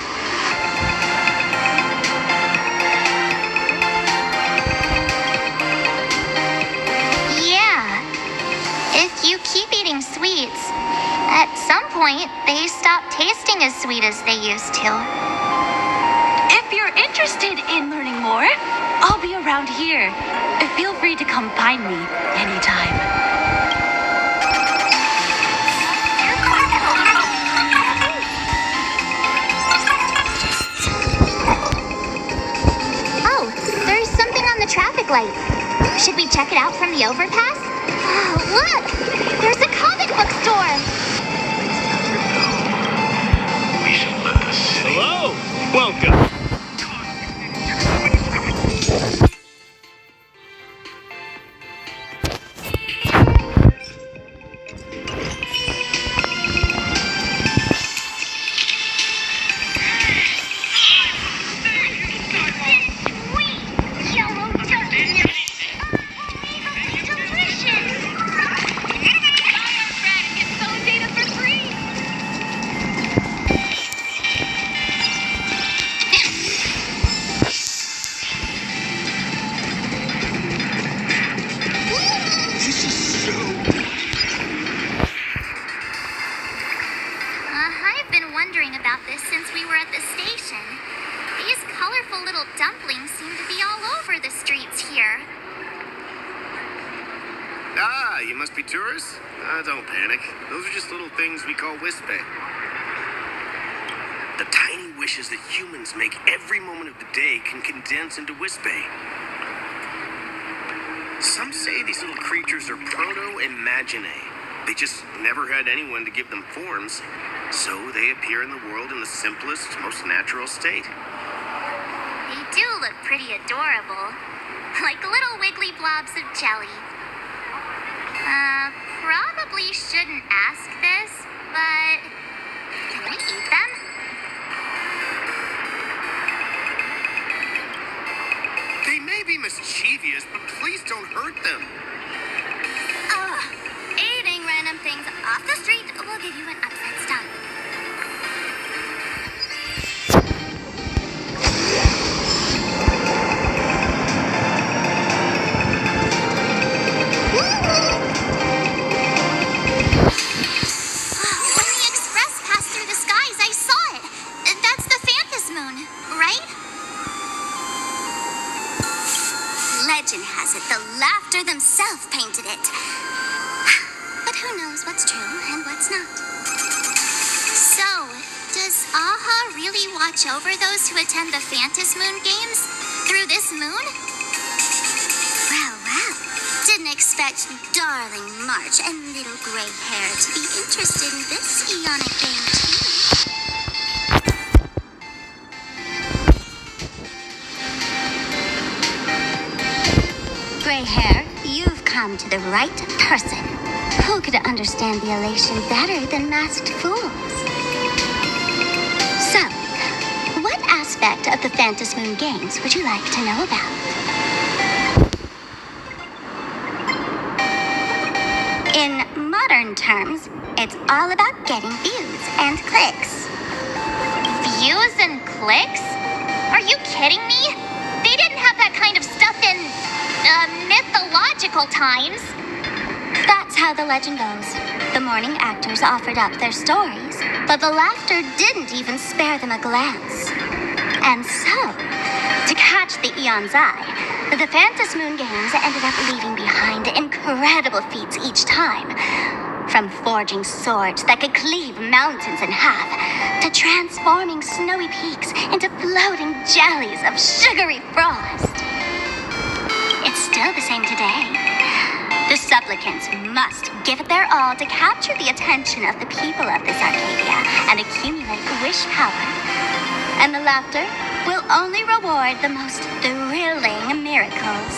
you keep eating sweets, at some point they stop tasting as sweet as they used to. If you're interested in learning more, I'll be around here. Feel free to come find me anytime. Oh, there's something on the traffic light. Should we check it out from the overpass? Oh, look! There's a comic book store! Hello! Welcome! I've been wondering about this since we were at the station. These colorful little dumplings seem to be all over the streets here. Ah, you must be tourists? Don't panic. Those are just little things we call wispe. The tiny wishes that humans make every moment of the day can condense into wispe. Some say these little creatures are proto-imaginae. They just never had anyone to give them forms, so they appear in the world in the simplest, most natural state. They do look pretty adorable. Like little wiggly blobs of jelly. Probably shouldn't ask this, but can we eat them? They may be mischievous, but please don't hurt them. Eating random things off the street will give you an upset stomach. When the express passed through the skies, I saw it. That's the Phantas moon, right? Legend has it the Laughter themselves painted it. But who knows what's true and what's not? So, does Aha really watch over those who attend the Phantas Moon Games through this moon? Well, didn't expect darling March and little gray hair to be interested in this Eonic game too. Gray hair, you've come to the right person. Who could understand the elation better than masked fools? So, what aspect of the Phantas Moon Games would you like to know about? In modern terms, it's all about getting views and clicks. Views and clicks? Are you kidding me? They didn't have that kind of stuff in, mythological times. That's how the legend goes. The morning actors offered up their stories, but the laughter didn't even spare them a glance. And so, to catch the Eon's eye, the Phantas Moon Games ended up leaving behind incredible feats each time. From forging swords that could cleave mountains in half, to transforming snowy peaks into floating jellies of sugary frost. It's still the same today. The supplicants must give it their all to capture the attention of the people of this Arcadia and accumulate wish power. And the laughter will only reward the most thrilling miracles.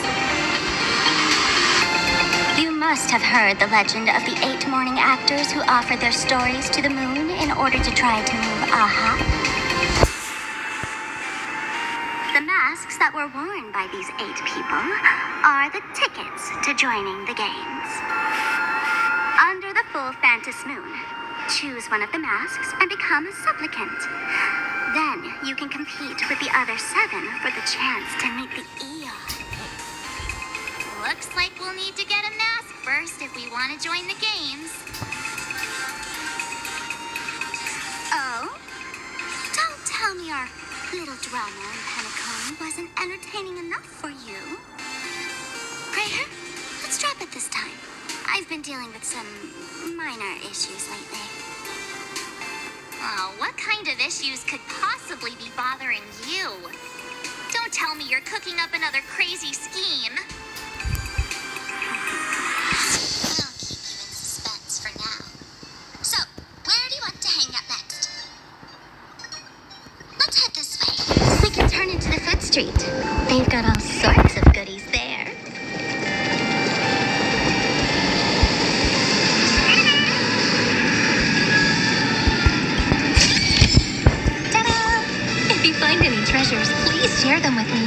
You must have heard the legend of the 8 morning actors who offered their stories to the moon in order to try to move Aha. The masks that were worn by these 8 people are the tickets to joining the games. Under the full Phantas moon, choose one of the masks and become a supplicant. Then you can compete with the other 7 for the chance to meet the Eon. Looks like we'll need to get a mask first if we want to join the games. Oh? Don't tell me our little drama in Penacony wasn't entertaining enough for you. Gray hair, let's drop it this time. I've been dealing with some minor issues lately. Oh, what kind of issues could possibly be bothering you? Don't tell me you're cooking up another crazy scheme. I'll keep you in suspense for now. So, where do you want to hang out next? Let's head this way. We can turn into the food street. They've got all sorts of goodies there. Ta-da! If you find any treasures, please share them with me.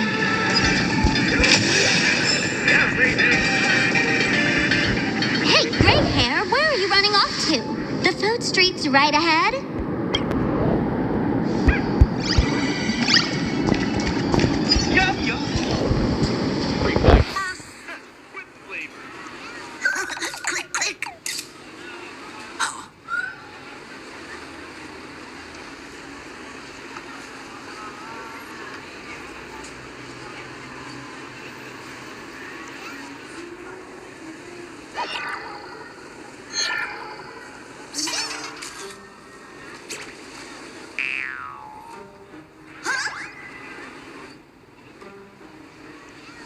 Hey, gray hair, where are you running off to? The food street's right ahead. Yum, yum. Click, click. Oh.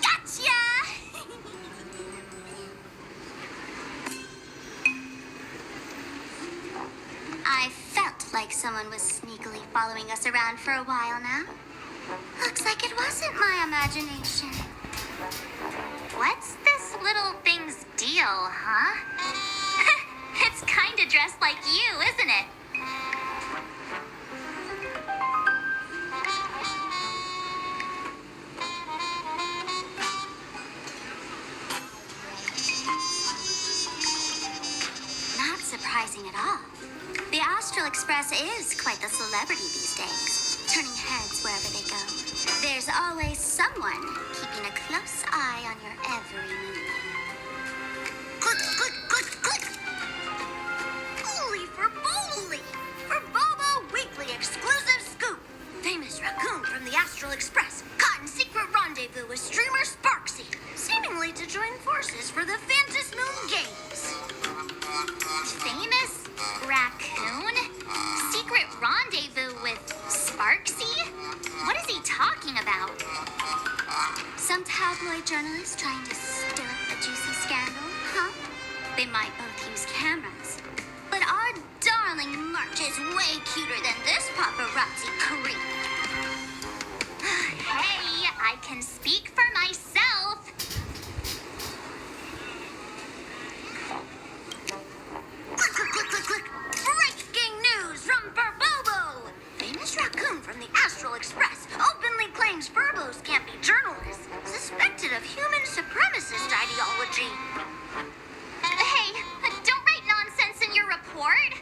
Gotcha! I felt like someone was sneakily following us around for a while now. Looks like it wasn't my imagination. What's this little thing's deal, huh? It's kinda dressed like you, isn't it? Not surprising at all. The Astral Express is quite the celebrity these days, turning heads wherever they go. There's always someone keeping a close eye on your every move. Click, click, click, click. Holy for bowly! For Bobo Weekly exclusive scoop! Famous raccoon from the Astral Express caught in secret rendezvous with streamer Sparksy, seemingly to join forces for the Phantasm Moon Games. Famous raccoon? Secret rendezvous with Sparksy? What is he talking about? Some tabloid journalist trying to stir up a juicy scandal, huh? They might both use cameras. But our darling March is way cuter than this paparazzi creep. Hey, I can speak for myself. Click, click, click, click, click. Breaking news from Furbobo! Famous raccoon from the Astral Express openly claims Furbos can't be journalists, suspected of human supremacist ideology. Hey, don't write nonsense in your report.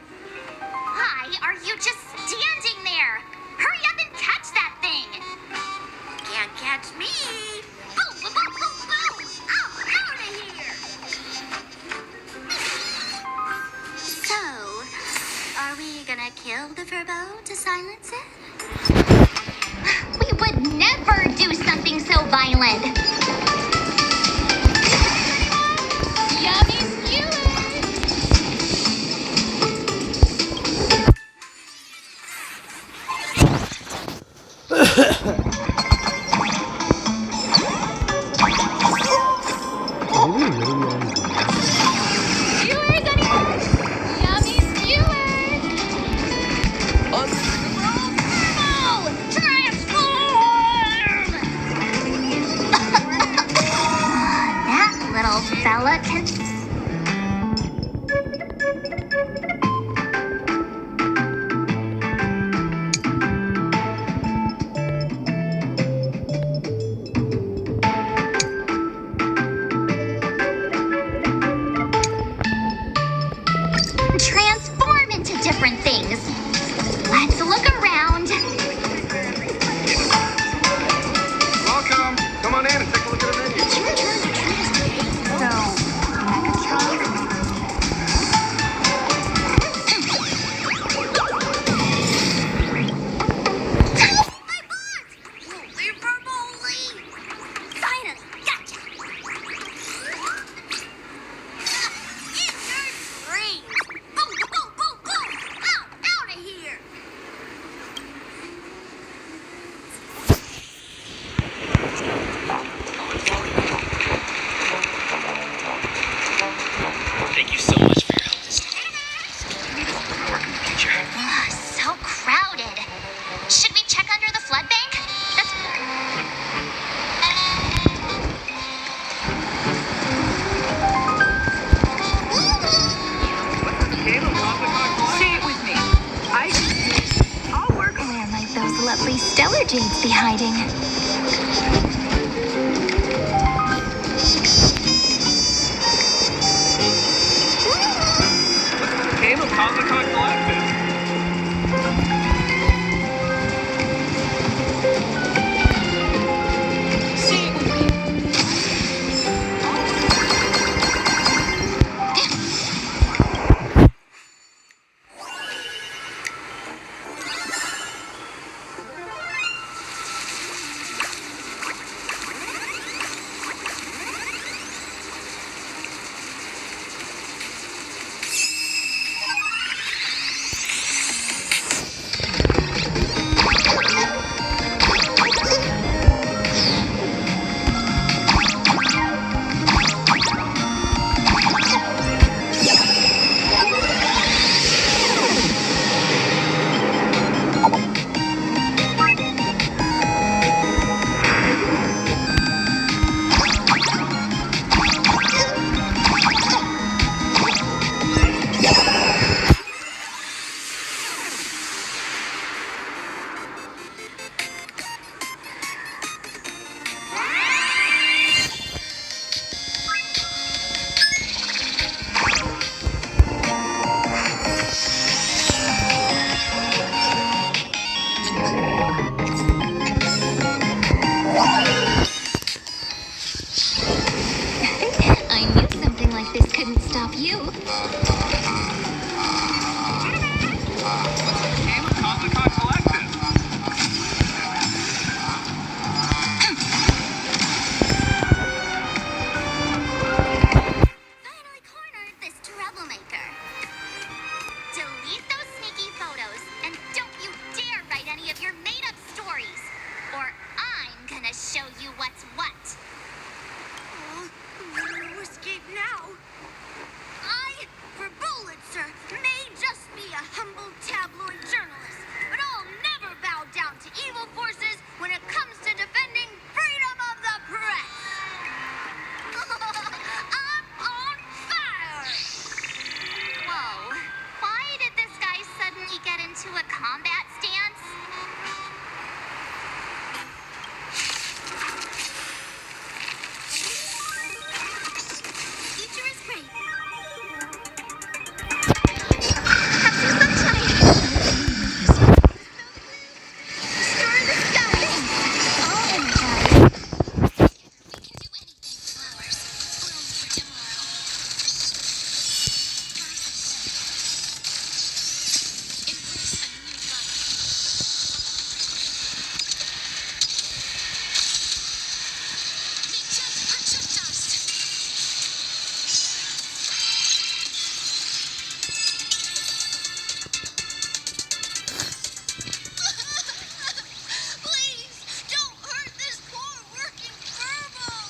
Why are you just standing there? Hurry up and catch that thing! Can't catch me. Boom, boom, boom, boom, boom! I'm out of here! So, are we gonna kill the Furbo to silence it? We would never do something so violent! Yummy skewers! Skewers, anyone? Yummy skewers! Turbo! Transform! That little fella can... transform into different things. Let's look around. Welcome. Come on in and take a look at the menu. It's your turn to transform. So, Megatron could Jades be hiding? What became of Comic-Con Collective? I knew something like this couldn't stop you. What became of Comic-Con Collective? Finally cornered this troublemaker. Delete those sneaky photos, and don't you dare write any of your made-up stories, or I'm gonna show you what's what. Where to escape now? I, for Bullitzer, may just be a humble tabloid journalist, but I'll never bow down to evil forces when it comes to defending freedom of the press. I'm on fire! Whoa. Why did this guy suddenly get into a combat stance? Future is great. Have some sunshine. Stir the sky. All energized. We can do anything. Flowers bloom for tomorrow. Embrace a new life. Make just punch of dust. Please, don't hurt this poor working gerbil.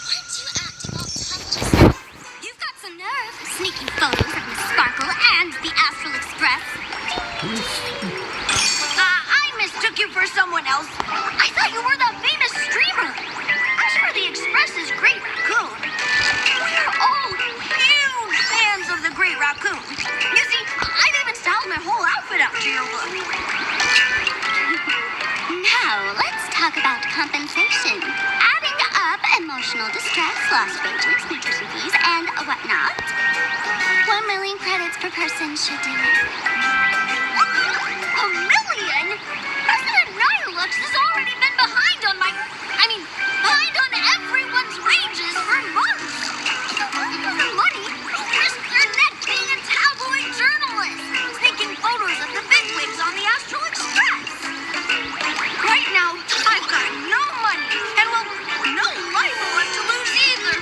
Aren't you acting all tough just now? You've got some nerve. Sneaking photos of Miss Sparkle and the Astral Express. I mistook you for someone else. I thought you were the famous streamer. As for the Express's Great Raccoon, we're all huge fans of the Great Raccoon. You see, I've even styled my whole outfit after your look. Now, let's talk about compensation. Adding up emotional distress, lost wages, nutrition fees, and whatnot. 1 million credits per person should do it. A million? President Nihilux has already been behind on behind on everyone's wages for months. Money? You're net being a tabloid journalist, taking photos of the bigwigs on the Astral Express. Right now, I've got no money, and well, no life left to lose either.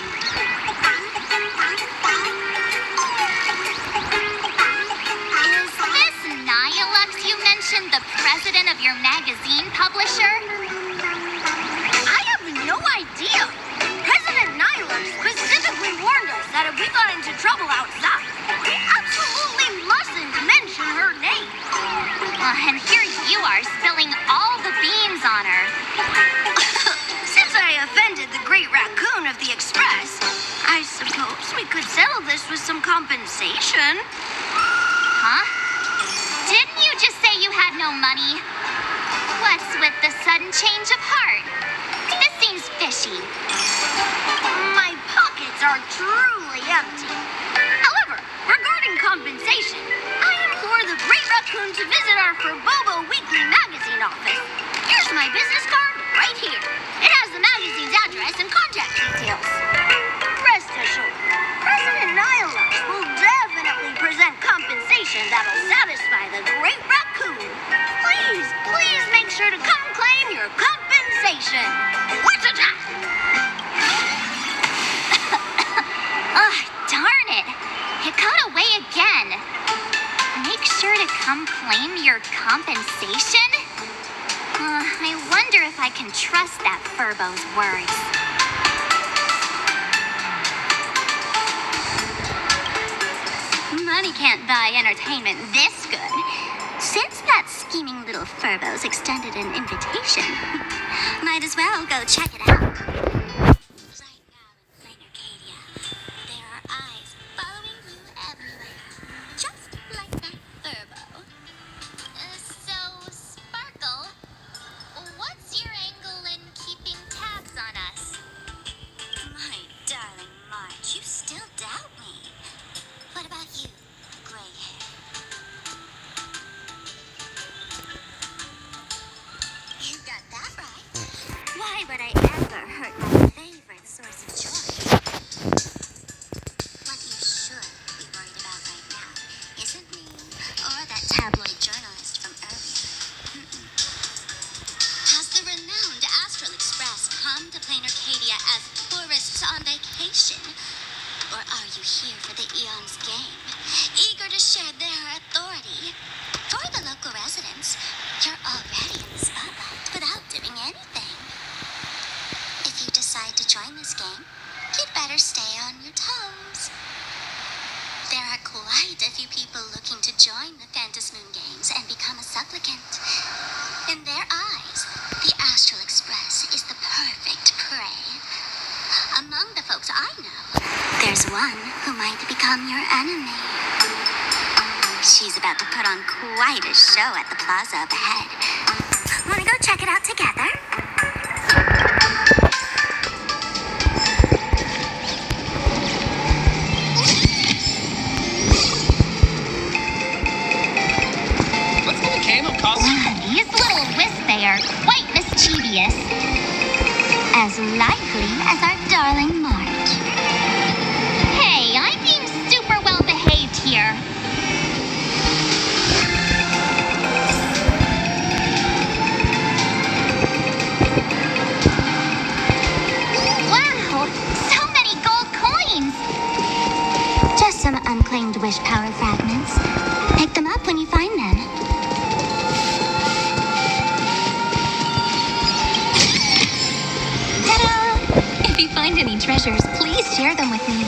Is this Nihilux you mentioned the president of your magazine publisher? I have no idea. President Nihilux specifically warned us that if we got into trouble outside, we absolutely mustn't mention her name. And here you are spilling all the beans on her. Since I offended the Great Raccoon of the Express, I suppose we could settle this with some compensation. Huh? Didn't you just say you had no money? What What's with the sudden change of heart? This seems fishy. My pockets are truly empty. However, regarding compensation, I implore the Great Raccoon to visit our Furbobo Weekly magazine office. Here's my business card right here. It has the magazine's address and contact details. Rest assured, President Nihilus will definitely present compensation that'll satisfy the Great Raccoon. Please make sure to come claim your compensation. What's a that? Ugh, darn it. It got away again. Make sure to come claim your compensation? I wonder if I can trust that Furbo's words. Money can't buy entertainment this good. Since that scheming little Furbo's extended an invitation, might as well go check it out. Right now in Planarcadia, there are eyes following you everywhere, just like that Furbo. So, Sparkle, what's your angle in keeping tabs on us? My darling Marge, you still doubt me. What about you, gray hair? You got that right. Why would I ever hurt my favorite source of joy? What you should be worried about right now isn't me or that tabloid journalist from earlier. Has the renowned Astral Express come to Planarcadia as tourists on vacation? Or are you here for the Eon's game, eager to share their authority? For the local residents, you're already in the spotlight without doing anything. If you decide to join this game, you'd better stay on your toes. There are quite a few people looking to join the Phantasmoon Games and become a supplicant. In their eyes, the Astral Express is the perfect prey. Among the folks I know, there's one who might become your enemy. She's about to put on quite a show at the plaza up ahead. Wanna go check it out together? What's in the game of costume? These little wisps there, quite mischievous. As likely as our darling Marge. Hey, I'm being super well behaved here. Wow, so many gold coins. Just some unclaimed wish power fragments. Pick them up when you find them. Ta-da! If you find any treasures, please share them with me.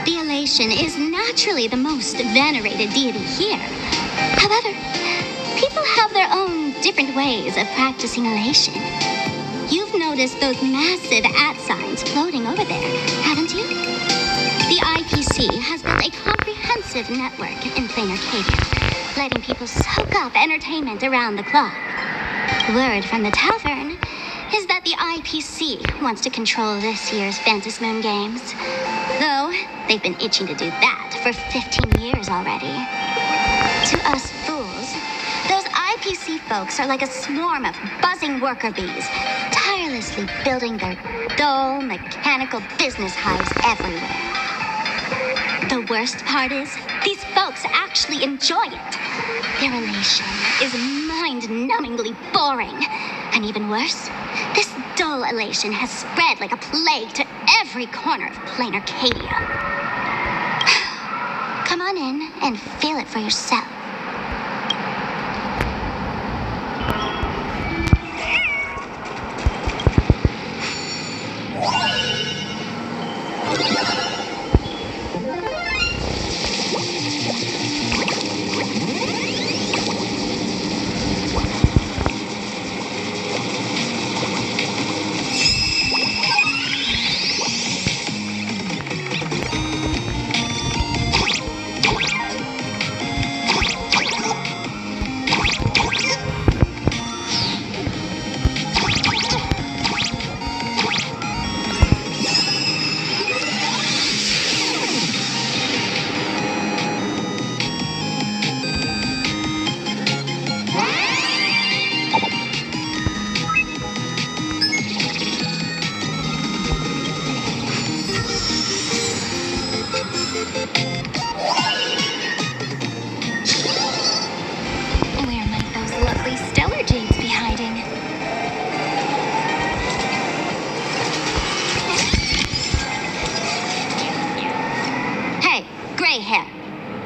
The elation is naturally the most venerated deity here. However, people have their own different ways of practicing elation. You've noticed those massive @signs floating over there, haven't you? The IPC has built a comprehensive network in Planarcadia, letting people soak up entertainment around the clock. Word from the tavern is that the IPC wants to control this year's Phantasmoon Games. Though, they've been itching to do that for 15 years already. To us fools, those IPC folks are like a swarm of buzzing worker bees, tirelessly building their dull, mechanical business hives everywhere. The worst part is, these folks actually enjoy it. Their elation is mind-numbingly boring. And even worse, this dull elation has spread like a plague to every corner of Planarcadia. Come on in and feel it for yourself.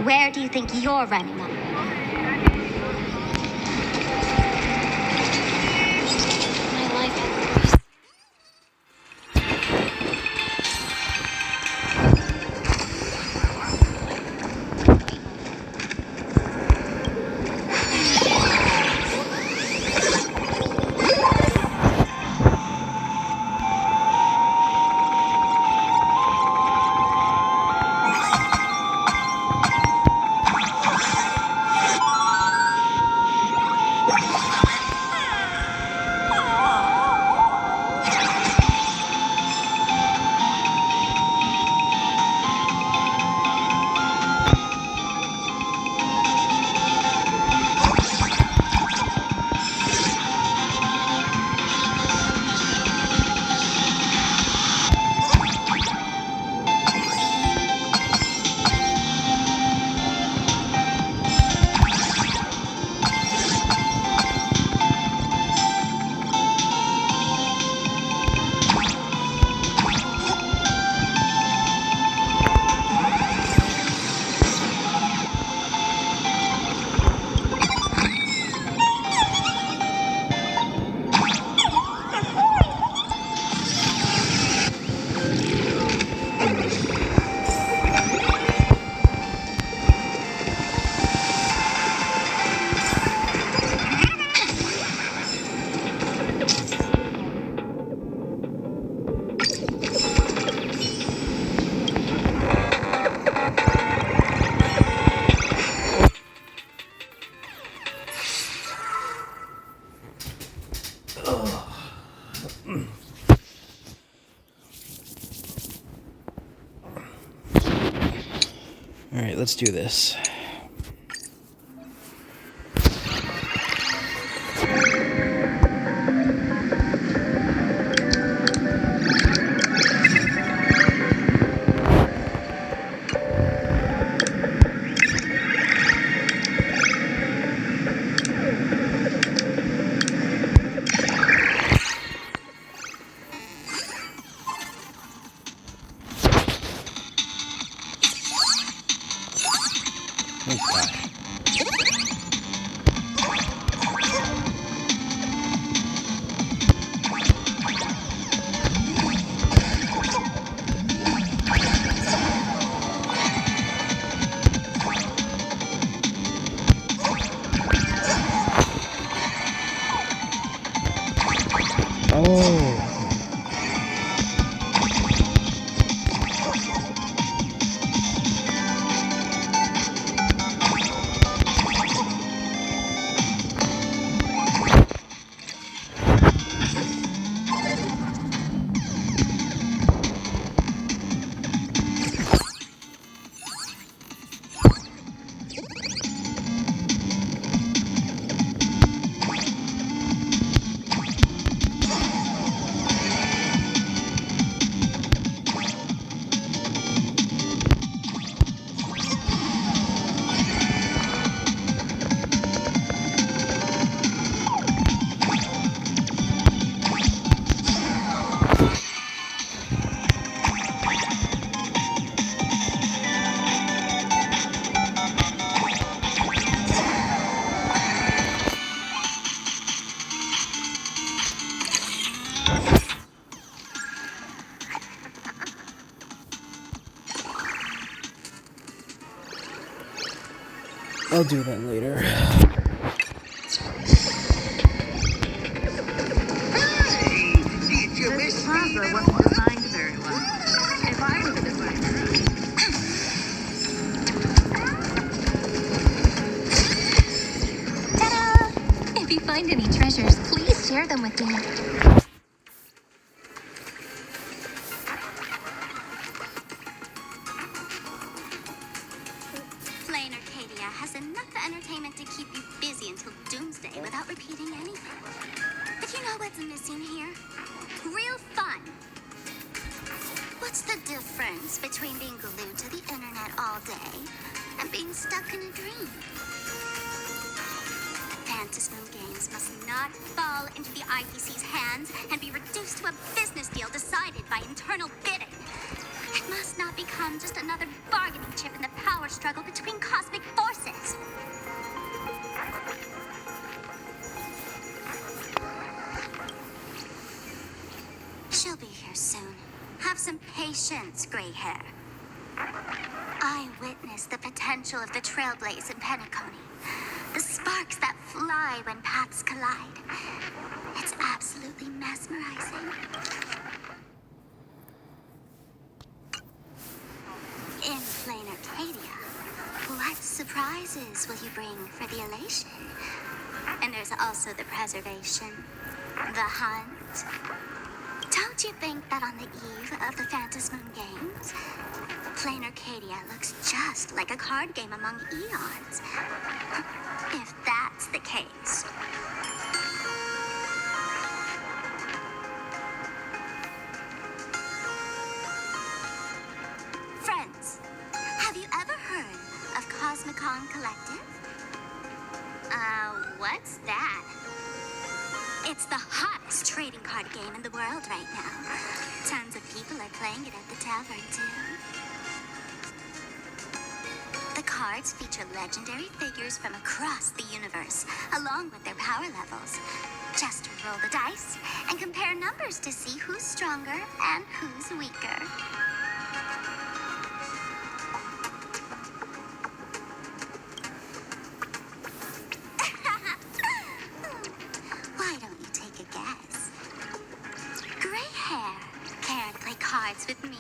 Where do you think you're running them? My life. All right, let's do this. I'll do that later. This plaza wasn't designed very well. If I were the designer. Ta-da! If you find any treasures, please share them with me. Planarcadia has enough entertainment to keep you busy until doomsday without repeating anything. But you know what's missing here? Real fun. What's the difference between being glued to the internet all day and being stuck in a dream? Phantasmal Games must not fall into the IPC's hands and be reduced to a business deal decided by internal bidding. It must not become become just another bargaining chip in the power struggle between cosmic forces. She'll be here soon. Have some patience, gray hair. I witnessed the potential of the Trailblaze in Penacony. The sparks that fly when paths collide. It's absolutely mesmerizing. In Planarcadia, what surprises will you bring for the elation? And there's also the preservation, the hunt. Don't you think that on the eve of the Phantasm Moon Games, Planarcadia looks just like a card game among eons? If that's the case. Friends, have you ever heard of Cosmicon Collective? What's that? It's the hottest trading card game in the world right now. Tons of people are playing it at the tavern, too. The cards feature legendary figures from across the universe, along with their power levels. Just roll the dice and compare numbers to see who's stronger and who's weaker. Why don't you take a guess? Gray hair. Care to play cards with me?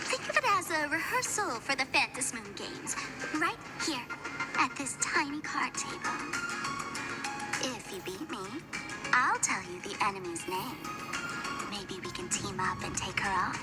Think of it as a rehearsal for the Phantasm Moon Games, right here at this tiny card table. If you beat me, I'll tell you the enemy's name. Maybe we can team up and take her on.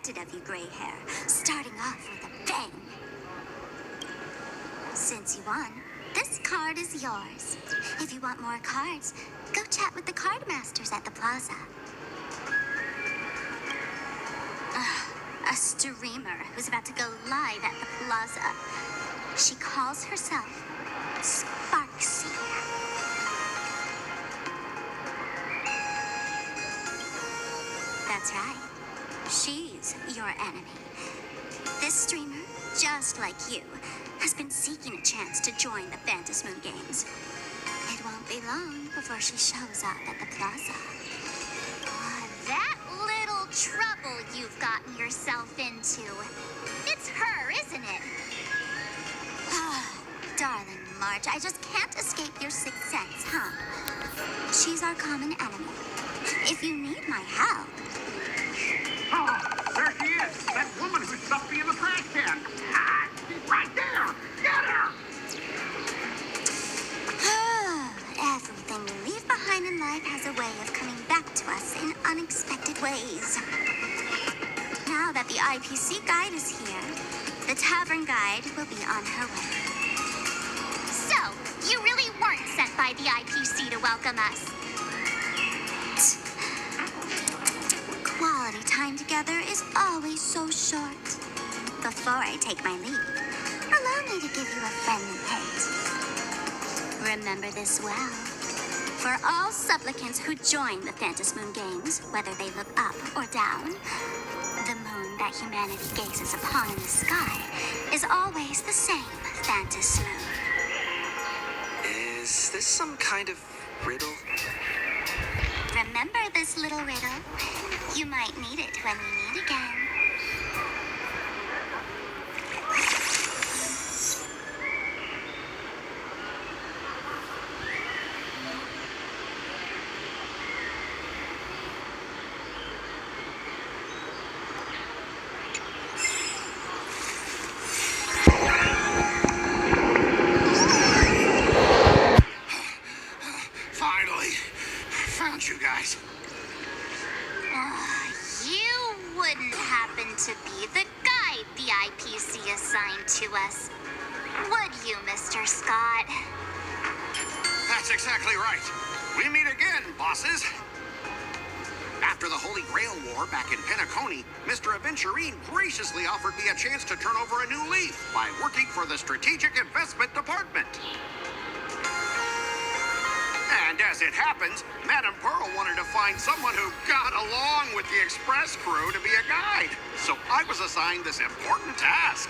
Of you, gray hair, starting off with a bang. Since you won, this card is yours. If you want more cards, go chat with the card masters at the plaza. A streamer who's about to go live at the plaza. She calls herself Sparksy. That's right. She's your enemy. This streamer, just like you, has been seeking a chance to join the Phantasmoon Games. It won't be long before she shows up at the plaza. That little trouble you've gotten yourself into. It's her, isn't it? Darling Marge, I just can't escape your sixth sense, huh? She's our common enemy. If you need my help... Oh, there she is! That woman who stuffed me in the trash can! Ah, she's right there! Get her! Everything we leave behind in life has a way of coming back to us in unexpected ways. Now that the IPC guide is here, the tavern guide will be on her way. So, you really weren't sent by the IPC to welcome us. Quality time together is always so short. Before I take my leave, allow me to give you a friendly hint. Remember this well. For all supplicants who join the Phantasmoon Games, whether they look up or down, the moon that humanity gazes upon in the sky is always the same Phantasmoon. Is this some kind of riddle? Remember this little riddle? You might need it when we meet again. Finally, found you guys. You wouldn't happen to be the guide the IPC assigned to us, would you, Mr. Scott? That's exactly right. We meet again, bosses. After the Holy Grail War back in Penacony, Mr. Aventurine graciously offered me a chance to turn over a new leaf by working for the Strategic Investment Department. And as it happens, Madame Pearl wanted to find someone who got along with the Express crew to be a guide. So I was assigned this important task.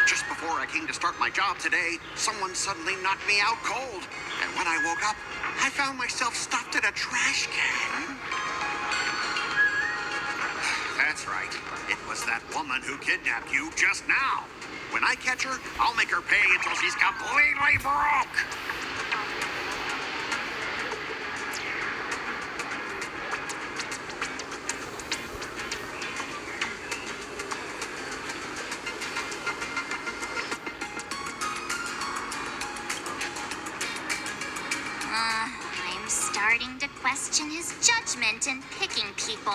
Just before I came to start my job today, someone suddenly knocked me out cold. And when I woke up, I found myself stuffed in a trash can. That's right. It was that woman who kidnapped you just now. When I catch her, I'll make her pay until she's completely broke. I'm starting to question his judgment in picking people.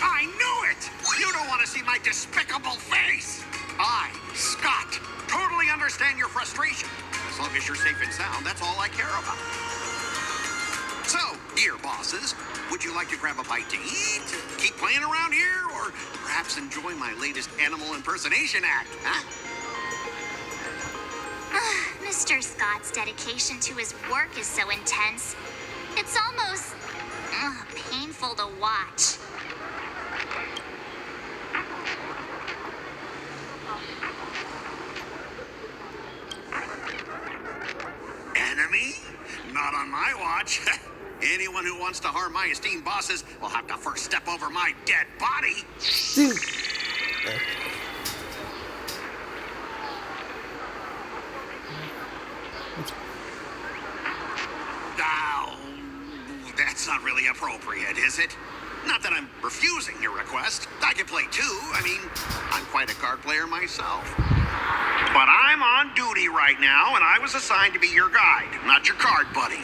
I knew it! You don't want to see my despicable face! I, Scott, totally understand your frustration. As long as you're safe and sound, that's all I care about. So, dear bosses, would you like to grab a bite to eat, keep playing around here, or perhaps enjoy my latest animal impersonation act, huh? Mr. Scott's dedication to his work is so intense. It's almost painful to watch. Enemy? Not on my watch. Anyone who wants to harm my esteemed bosses will have to first step over my dead body. Dude. Oh, that's not really appropriate, is it? Not that I'm refusing your request. I can play too. I mean, I'm quite a card player myself. But I'm on duty right now, and I was assigned to be your guide, not your card buddy.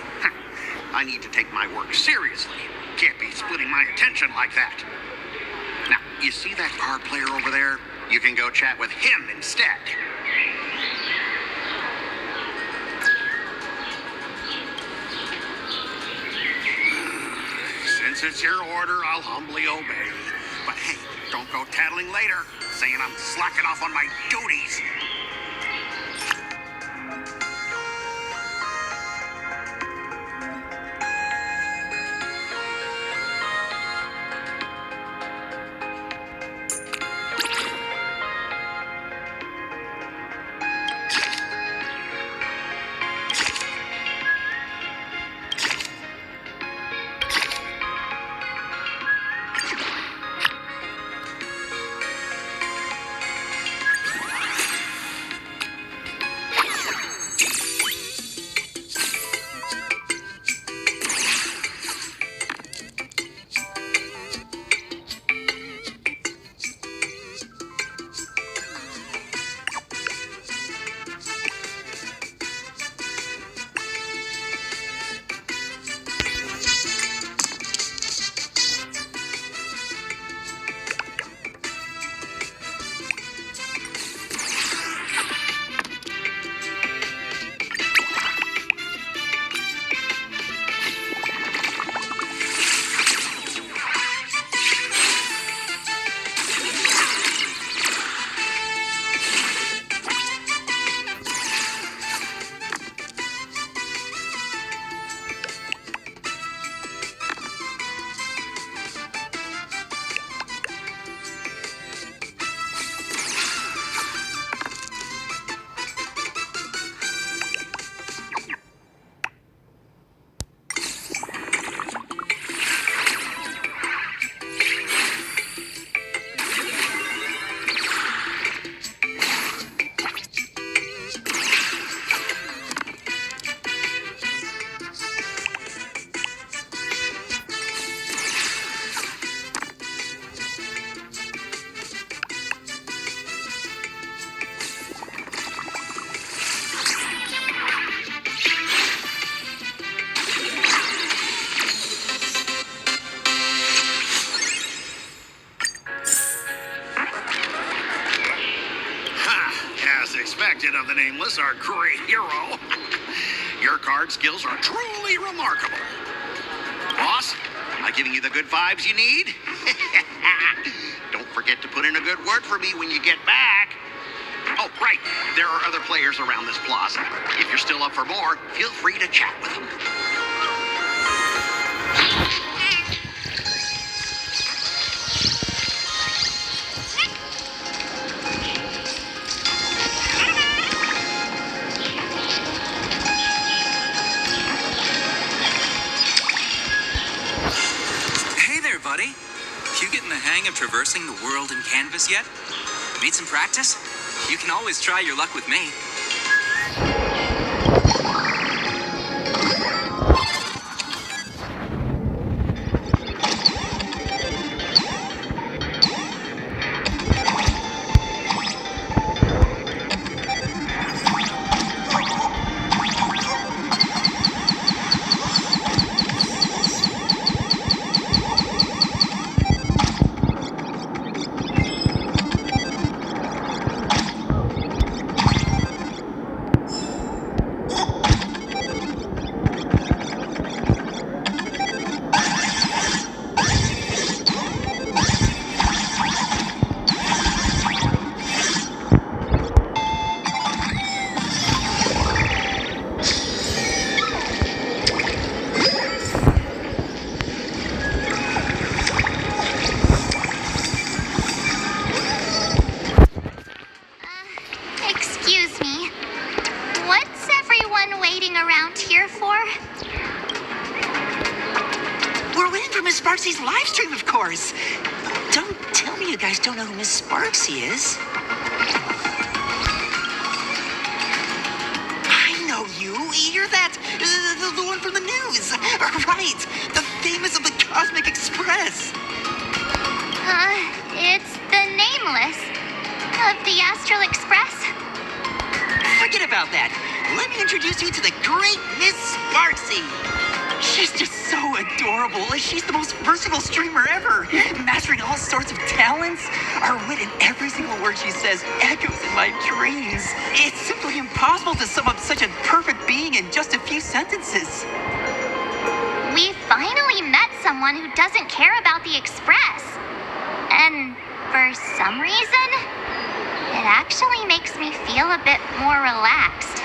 I need to take my work seriously. Can't be splitting my attention like that. Now, you see that card player over there? You can go chat with him instead. Since it's your order, I'll humbly obey. But hey, don't go tattling later, saying I'm slacking off on my duties. As expected of the Nameless, our great hero. Your card skills are truly remarkable. Boss, am I giving you the good vibes you need? Don't forget to put in a good word for me when you get back. Oh, right. There are other players around this plaza. If you're still up for more, feel free to chat with them. Hey there, buddy. You getting the hang of traversing the world in canvas yet? Need some practice? You can always try your luck with me. Excuse me. What's everyone waiting around here for? We're waiting for Miss Sparksy's live stream, of course. Don't tell me you guys don't know who Miss Sparksy is. I know you. You're that, the one from the news. Right. The famous of the Cosmic Express. It's the Nameless of the Astral Express. Forget about that. Let me introduce you to the great Miss Sparksy. She's just so adorable. She's the most versatile streamer ever, mastering all sorts of talents. Her wit in every single word she says echoes in my dreams. It's simply impossible to sum up such a perfect being in just a few sentences. We finally met someone who doesn't care about the Express. And for some reason, it actually makes me feel a bit more relaxed.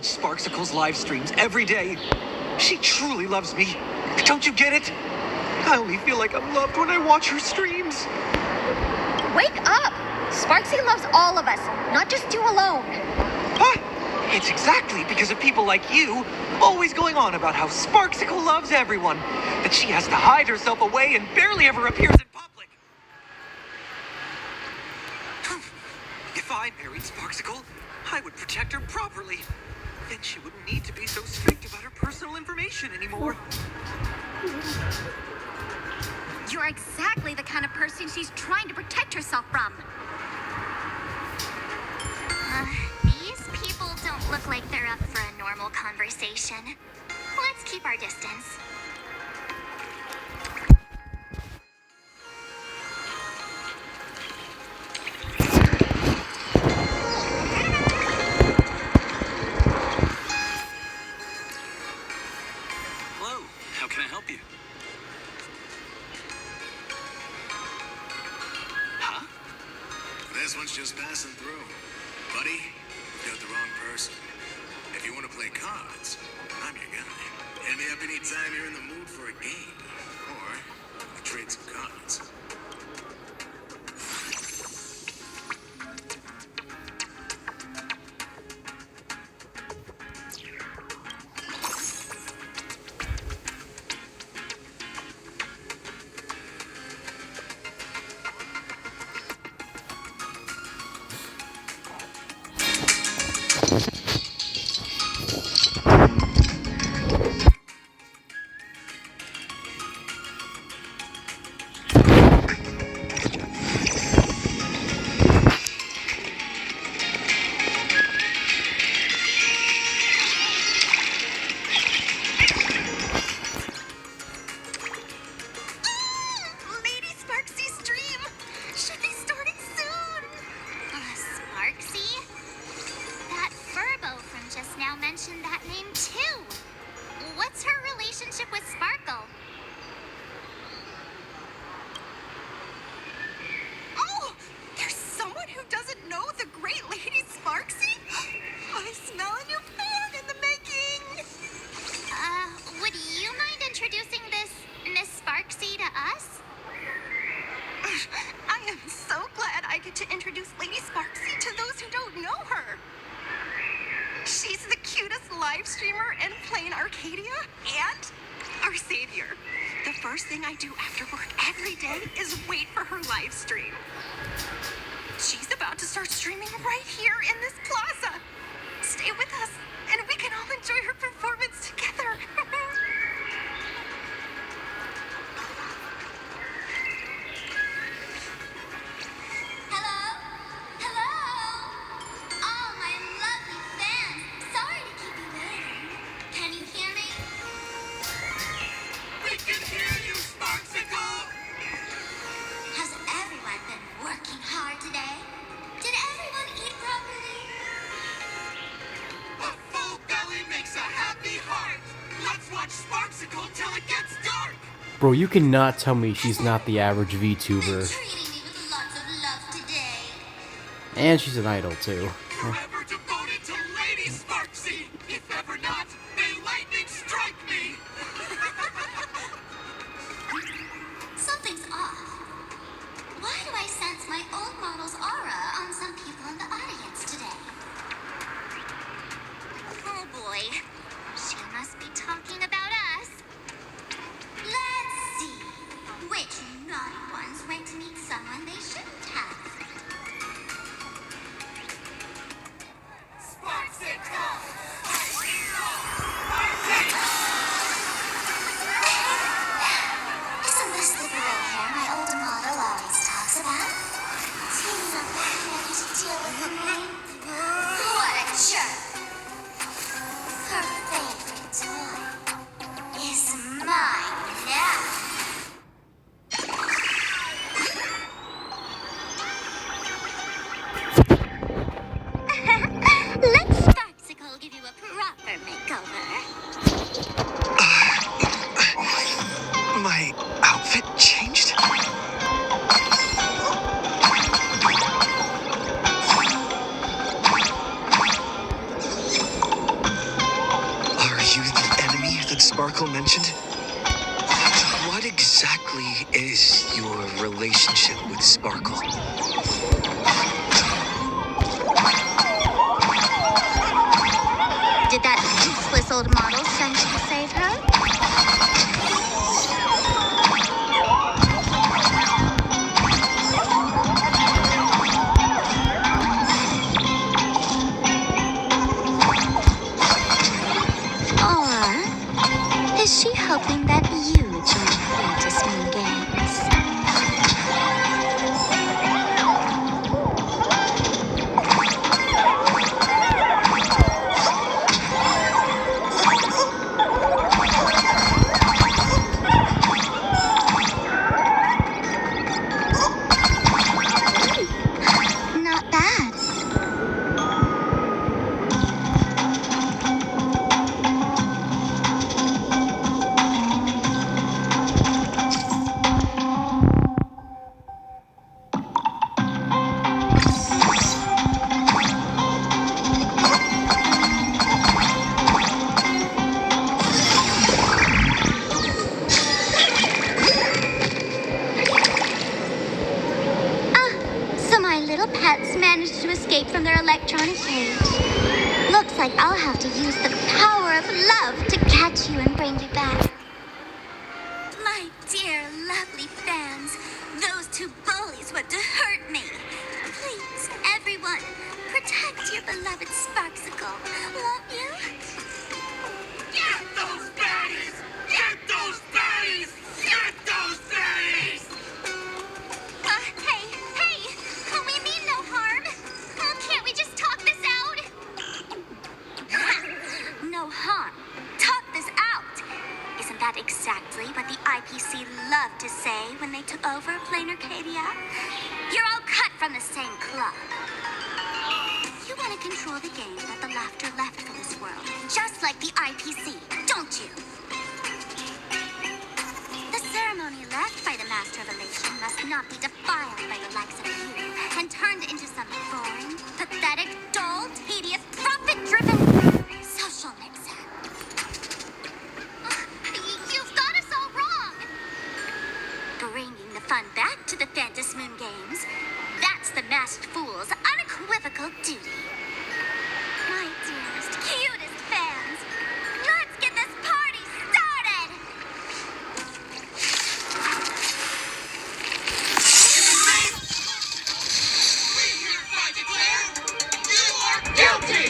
Sparksicle's live streams every day. She truly loves me. Don't you get it? I only feel like I'm loved when I watch her streams. Wake up! Sparksy loves all of us, not just you alone. Huh? It's exactly because of people like you always going on about how Sparksicle loves everyone that she has to hide herself away and barely ever appears in public. If I married Sparksicle, I would protect her properly. Then she wouldn't need to be so strict about her personal information anymore. You're exactly the kind of person she's trying to protect herself from. These people don't look like they're up for a normal conversation. Let's keep our distance. How can I help you? Huh? This one's just passing through. Buddy, you've got the wrong person. If you want to play cards, I'm your guy. Hit me up anytime you're in the mood for a game. Or trade some cards. I am so glad I get to introduce Lady Sparksy to those who don't know her. She's the cutest live streamer in Planarcadia and our savior. The first thing I do after work every day is wait for her live stream. She's about to start streaming right here in this plaza. Stay with us, and we can all enjoy her performance together. Hello? Hello? All my lovely fans. Sorry to keep you waiting. Can you hear me? We can hear you, Sparksicle! Has everyone been working hard today? Did everyone eat properly? A full belly makes a happy heart. Let's watch Sparksicle till it gets dark. Bro, you cannot tell me she's not the average VTuber. Treating me with lots of love today. And she's an idol, too. Forever devoted to Lady Sparksy. If ever not, may lightning strike me. Something's off. Why do I sense my old model's aura on some people in the audience today? Oh boy. She must be talking about us. Let's see. Which naughty ones went to meet someone they shouldn't have? Sparksicle! Isn't this the gray hair my old model always talks about? Seems I'm not ready to deal with the name. What a jerk! Her favorite toy is mine now. Let Sparksicle give you a proper makeover. My outfit changed? Are you the enemy that Sparkle mentioned? What exactly is your relationship with Sparkle? Did that useless old model send you to save her? Or is she hoping that you join her latest mean games? Not bad. So my little pets managed to escape from their electronic cage. Looks like I'll have to use the power of love to catch you and bring you back. My dear, lovely fans, those two bullies want to hurt me. Please, everyone, protect your beloved Sparksicle, won't you? Get those baddies! Get those baddies! Get those baddies! Hey, we mean no harm. Can't we just talk this out? No harm. Talk this out. Isn't that exactly what the IPC loved to say when they took over Planarcadia? You're all cut from the same cloth. You want to control the game that the laughter left for this world, just like the IPC, don't you? The ceremony left by the Master of Elation must not be defiled by the likes of you and turned into some boring, pathetic, dull, tedious, profit-driven social mixer. You've got us all wrong. Bringing the refund back to the Phantasmoon Games. That's the masked fool's unequivocal duty. My dearest, cutest fans, let's get this party started! We hereby declare you are guilty!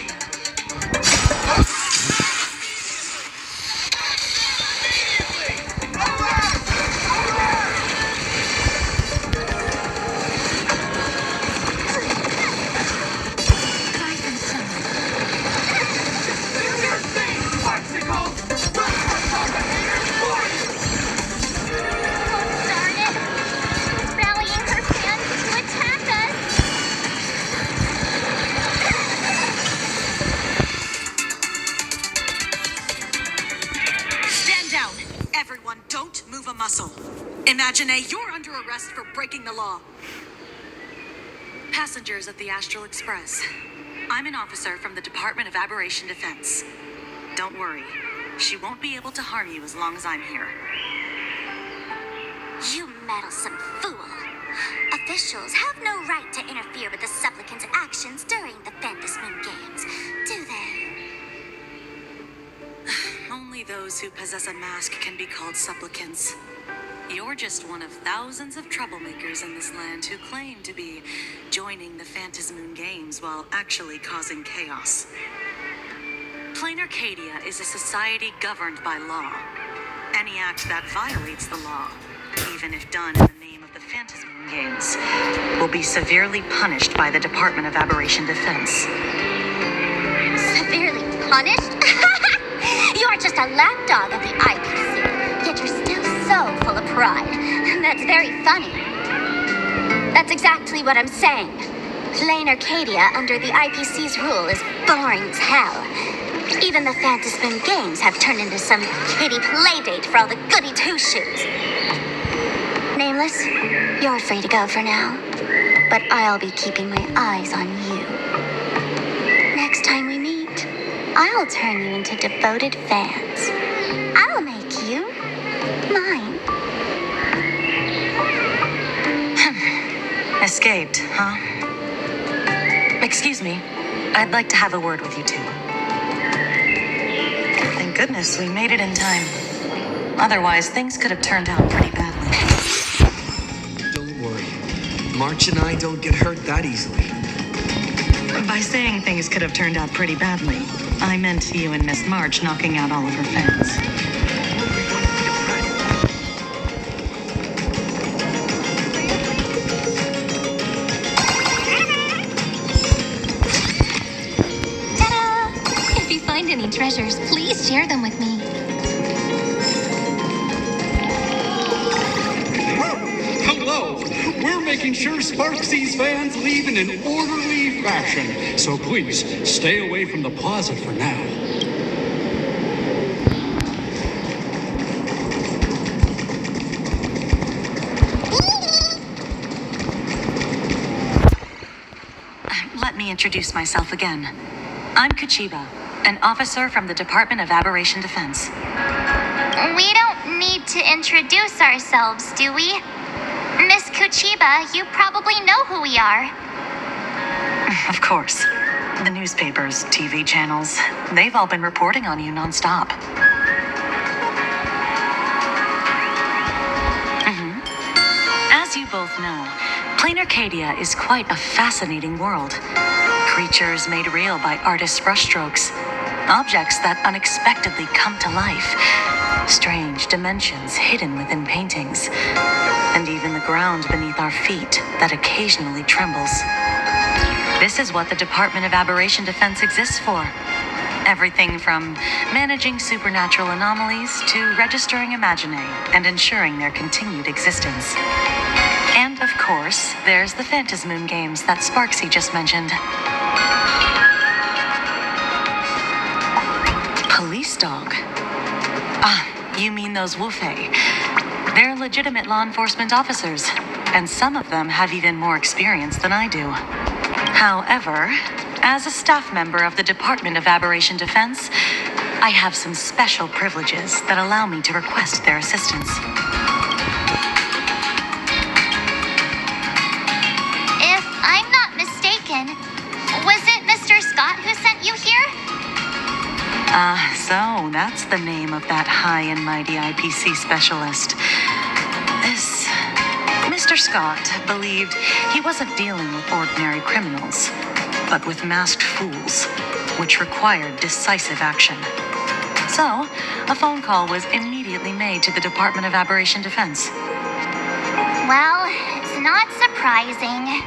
Darn it! She's rallying her fans to attack us! Stand down! Everyone, don't move a muscle. Imagine you're under arrest for breaking the law. Passengers of the Astral Express. I'm an officer from the Department of Aberration Defense. Don't worry. She won't be able to harm you as long as I'm here. You meddlesome fool! Officials have no right to interfere with the supplicant's actions during the Phantasmoon Games, do they? Only those who possess a mask can be called supplicants. You're just one of thousands of troublemakers in this land who claim to be joining the Phantasmoon Games while actually causing chaos. Planarcadia is a society governed by law. Any act that violates the law, even if done in the name of the Phantasmoon Games, will be severely punished by the Department of Aberration Defense. Severely punished? You're just a lapdog of the IPC, yet you're still so full of pride. That's very funny. That's exactly what I'm saying. Planarcadia under the IPC's rule is boring as hell. Even the Phantasmoon Games have turned into some kiddie playdate for all the goody two-shoes. Nameless, you're free to go for now. But I'll be keeping my eyes on you. Next time we meet, I'll turn you into devoted fans. I'll make you mine. Escaped, huh? Excuse me. I'd like to have a word with you two. Thank goodness we made it in time. Otherwise, things could have turned out pretty badly. Don't worry. March and I don't get hurt that easily. By saying things could have turned out pretty badly, I meant you and Miss March knocking out all of her fans. Ta-da! If you find any treasures, please share them with me. Hello! We're making sure Sparksy's fans leave in an orderly fashion, so please stay away from the plaza for now. Let me introduce myself again. I'm Kuchiba, an officer from the Department of Aberration Defense. We don't need to introduce ourselves, do we? Miss Kuchiba, you probably know who we are. Of course. The newspapers, TV channels, they've all been reporting on you nonstop. As you both know, Planarcadia is quite a fascinating world. Creatures made real by artists' brushstrokes. Objects that unexpectedly come to life. Strange dimensions hidden within paintings. And even the ground beneath our feet that occasionally trembles. This is what the Department of Aberration Defense exists for. Everything from managing supernatural anomalies to registering imaginae and ensuring their continued existence. And of course, there's the Phantasmoon Games that Sparksy just mentioned. Police dog? Ah, you mean those Wufei. They're legitimate law enforcement officers, and some of them have even more experience than I do. However, as a staff member of the Department of Aberration Defense, I have some special privileges that allow me to request their assistance. Scott who sent you here? So that's the name of that high and mighty IPC specialist. This Mr. Scott believed he wasn't dealing with ordinary criminals, but with masked fools, which required decisive action. So, a phone call was immediately made to the Department of Aberration Defense. Well, it's not surprising.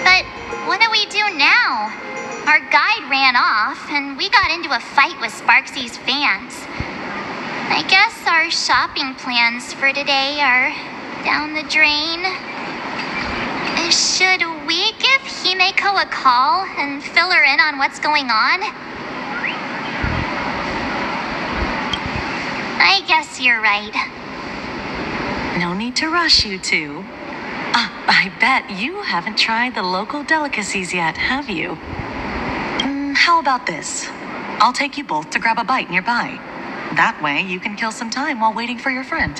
But what do we do now? Our guide ran off, and we got into a fight with Sparksy's fans. I guess our shopping plans for today are down the drain. Should we give Himeko a call and fill her in on what's going on? I guess you're right. No need to rush, you two. I bet you haven't tried the local delicacies yet, have you? How about this? I'll take you both to grab a bite nearby. That way, you can kill some time while waiting for your friend.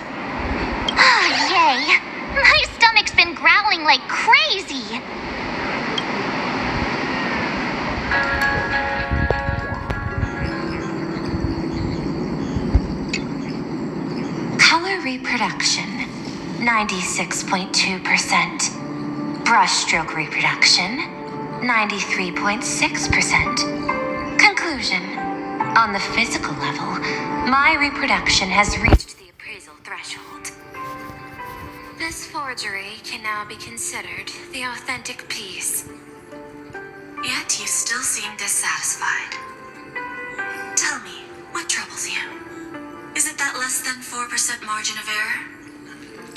Yay! My stomach's been growling like crazy! Color reproduction, 96.2%. Brushstroke reproduction, 93.6%. Conclusion. On the physical level, my reproduction has reached the appraisal threshold. This forgery can now be considered the authentic piece. Yet you still seem dissatisfied. Tell me, what troubles you? Is it that less than 4% margin of error?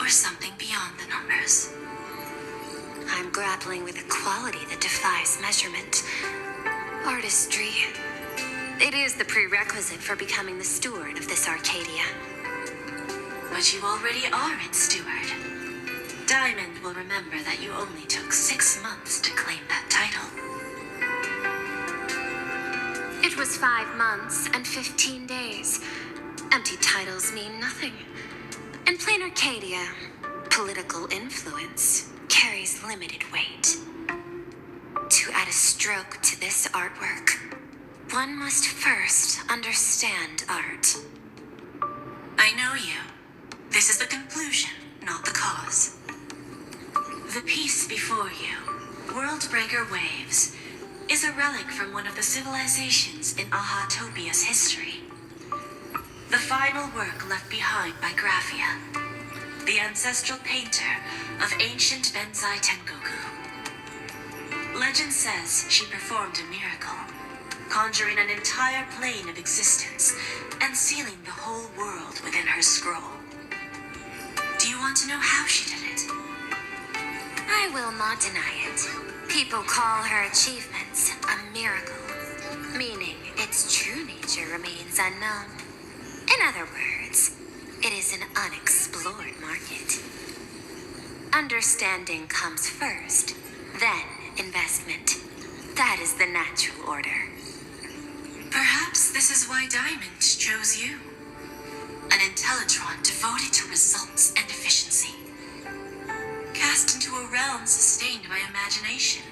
Or something beyond the numbers? I'm grappling with a quality that defies measurement. Artistry. It is the prerequisite for becoming the steward of this Arcadia. But you already are its steward. Diamond will remember that you only took 6 months to claim that title. It was 5 months and 15 days. Empty titles mean nothing. In Planarcadia, political influence carries limited weight. To add a stroke to this artwork, one must first understand art. I know you. This is the conclusion, not the cause. The piece before you, Worldbreaker Waves, is a relic from one of the civilizations in Ahatopia's history. The final work left behind by Graphia, the ancestral painter of ancient Benzai Tengoku. Legend says she performed a miracle, conjuring an entire plane of existence and sealing the whole world within her scroll. Do you want to know how she did it? I will not deny it. People call her achievements a miracle, meaning its true nature remains unknown. In other words, it is an unexplored market. Understanding comes first, then investment. That is the natural order. Perhaps this is why Diamond chose you. An Intellitron devoted to results and efficiency. Cast into a realm sustained by imagination.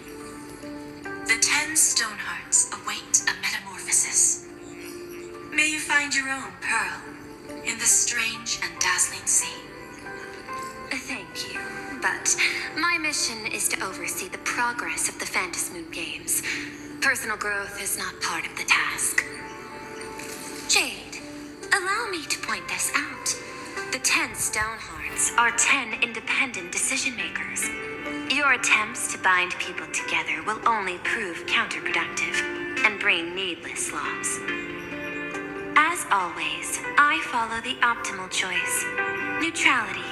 The 10 Stonehearts await a metamorphosis. May you find your own pearl in the strange and dazzling sea. Thank you, but my mission is to oversee the progress of the Phantasmoon Games. Personal growth is not part of the task. Jade, allow me to point this out. The 10 Stonehearts are 10 independent decision makers. Your attempts to bind people together will only prove counterproductive and bring needless loss. As always, I follow the optimal choice. Neutrality.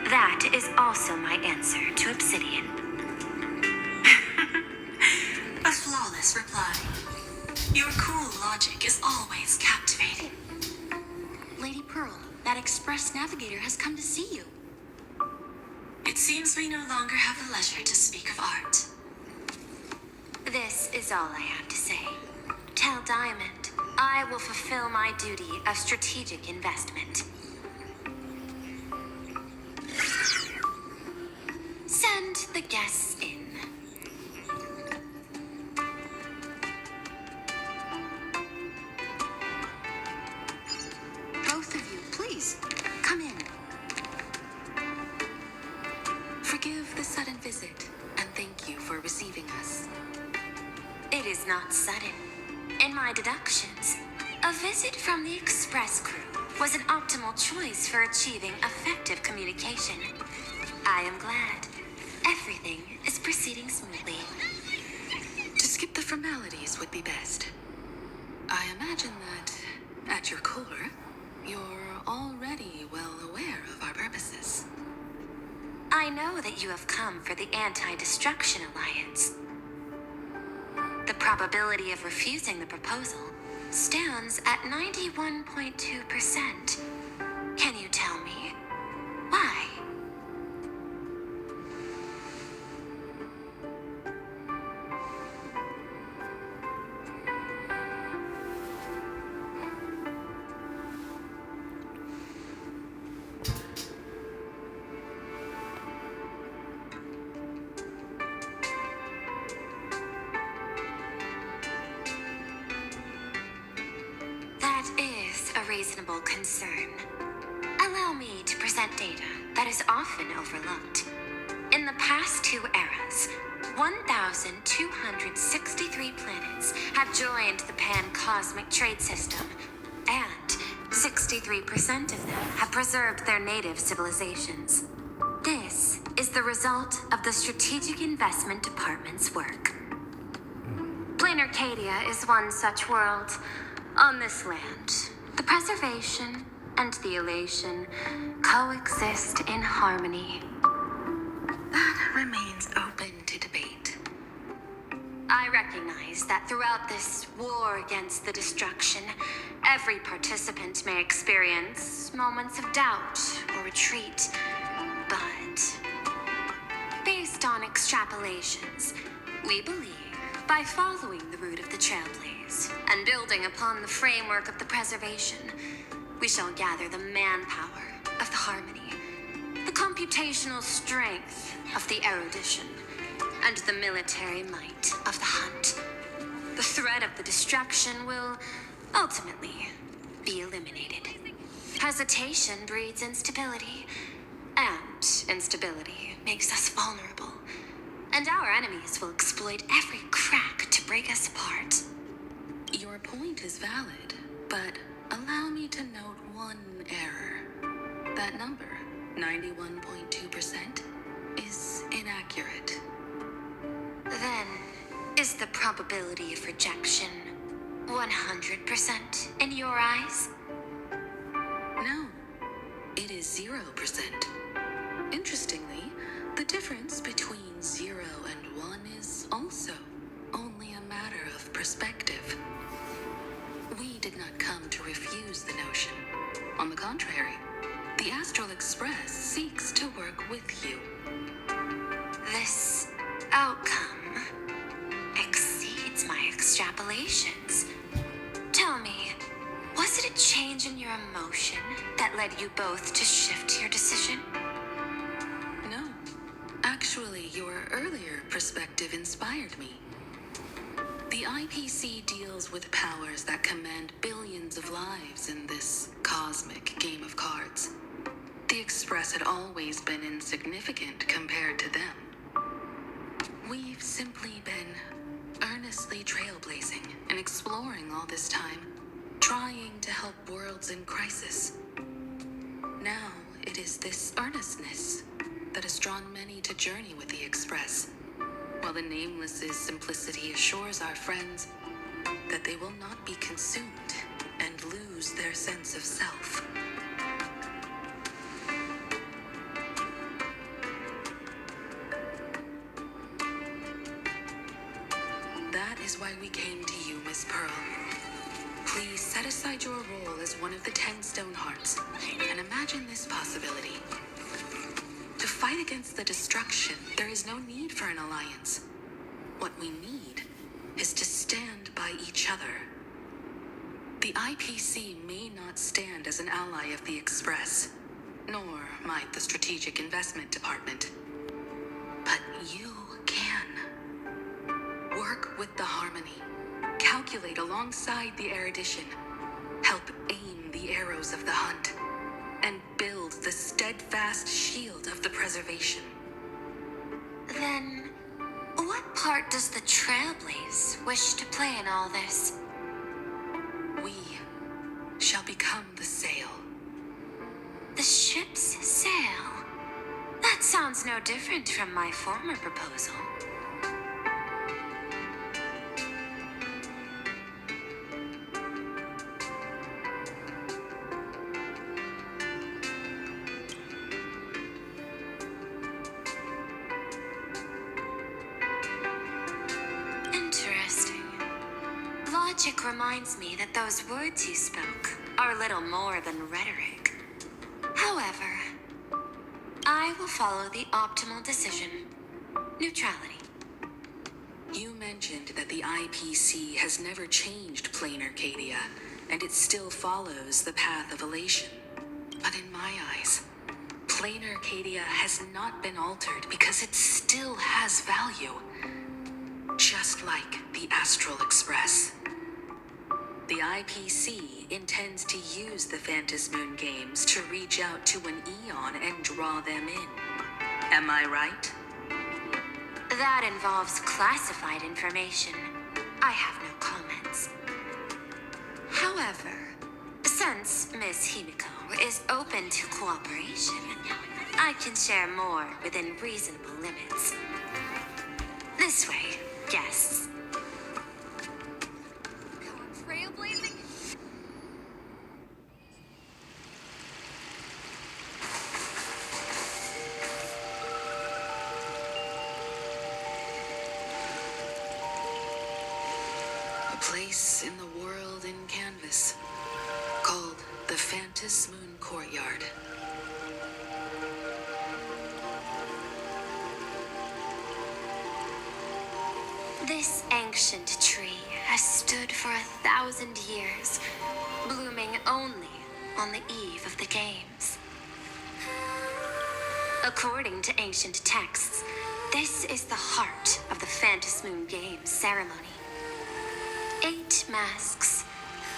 That is also my answer to Obsidian. A flawless reply. Your cool logic is always captivating. Lady Pearl, that express navigator has come to see you. It seems we no longer have the leisure to speak of art. This is all I have to say. Tell Diamond I will fulfill my duty of strategic investment. Send the guests in. Forgive the sudden visit, and thank you for receiving us. It is not sudden. In my deductions, a visit from the Express crew was an optimal choice for achieving effective communication. I am glad. Everything is proceeding smoothly. To skip the formalities would be best. I imagine that, at your core, you're already well aware of our purposes. I know that you have come for the Anti-Destruction Alliance. The probability of refusing the proposal stands at 91.2%. Can you tell me why? That is a reasonable concern. Allow me to present data that is often overlooked. In the past 2 eras, 1,263 planets have joined the Pan-Cosmic Trade System, and 63% of them have preserved their native civilizations. This is the result of the Strategic Investment Department's work. Planarcadia is one such world. On this land, the preservation and the elation coexist in harmony. That remains open to debate. I recognize that throughout this war against the destruction, every participant may experience moments of doubt or retreat. But, based on extrapolations, we believe by following the route of the Trailblaze and building upon the framework of the preservation, we shall gather the manpower of the harmony, the computational strength of the erudition, and the military might of the hunt. The threat of the destruction will ultimately be eliminated. Hesitation breeds instability, and instability makes us vulnerable. And our enemies will exploit every crack to break us apart. Your point is valid, but allow me to note one error. That number, 91.2%, is inaccurate. Then, is the probability of rejection 100% in your eyes? No, it is 0%. Interestingly, the difference between 0 and 1 is also only a matter of perspective. We did not come to refuse the notion. On the contrary, the Astral Express seeks to work with you. This outcome exceeds my extrapolations. Tell me, was it a change in your emotion that led you both to shift your decision? No. Actually, your earlier perspective inspired me. The IPC deals with powers that command billions of lives in this cosmic game of cards. The Express had always been insignificant compared to them. We've simply been earnestly trailblazing and exploring all this time, trying to help worlds in crisis. Now, it is this earnestness that has drawn many to journey with the Express, while the Nameless's simplicity assures our friends that they will not be consumed and lose their sense of self. That is why we came to you, Miss Pearl. Please set aside your role as one of the 10 Stonehearts and imagine this possibility. To fight against the destruction, there is no need for an alliance. What we need is to stand by each other. The IPC may not stand as an ally of the Express, nor might the Strategic Investment Department. But you can. Work with the harmony, calculate alongside the erudition, help aim the arrows of the hunt, and build the steadfast shield of the preservation. Then, what part does the Trailblaze wish to play in all this? We shall become the sail. The ship's sail? That sounds no different from my former proposal. Interesting. Logic reminds me that those words you spoke are little more than rhetoric. However, I will follow the optimal decision. Neutrality. You mentioned that the IPC has never changed Planarcadia, and it still follows the path of elation. But in my eyes, Planarcadia has not been altered because it still has value. Just like the Astral Express. The IPC intends to use the Phantasmoon games to reach out to an Eon and draw them in. Am I right? That involves classified information. I have no comments. However, since Miss Himiko is open to cooperation, I can share more within reasonable limits. This way, guests. Trailblazing? A place in the world in canvas, called the Phantasmoon Courtyard. This ancient tree has stood for 1,000 years, blooming only on the eve of the games. According to ancient texts, this is the heart of the Phantasmoon Games ceremony. 8 masks,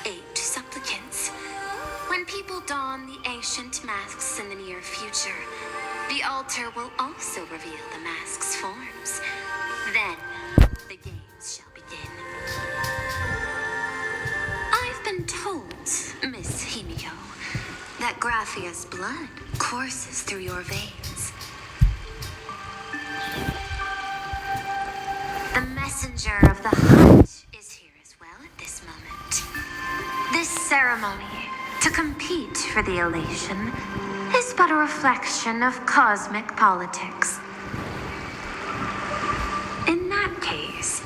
8 supplicants. When people don the ancient masks in the near future, the altar will also reveal the masks' forms. Then, the games shall begin. I've been told, Miss Himiko, that Graphia's blood courses through your veins. The messenger of the hunt is here as well at this moment. This ceremony, to compete for the elation, is but a reflection of cosmic politics. In that case,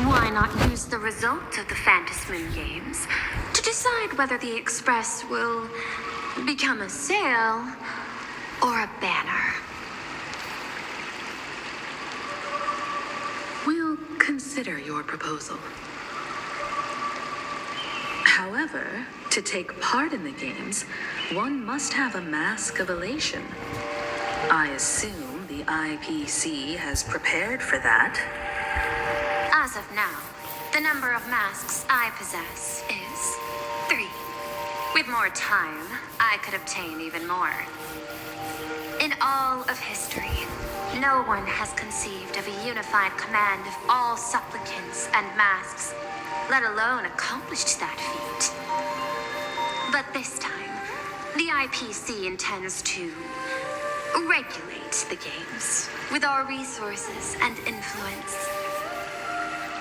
why not use the result of the Phantasmoon Games to decide whether the Express will become a sail or a banner? We'll consider your proposal. However, to take part in the games, one must have a mask of elation. I assume the IPC has prepared for that. As of now, the number of masks I possess is 3. With more time, I could obtain even more. In all of history, no one has conceived of a unified command of all supplicants and masks, let alone accomplished that feat. But this time, the IPC intends to regulate the games with our resources and influence.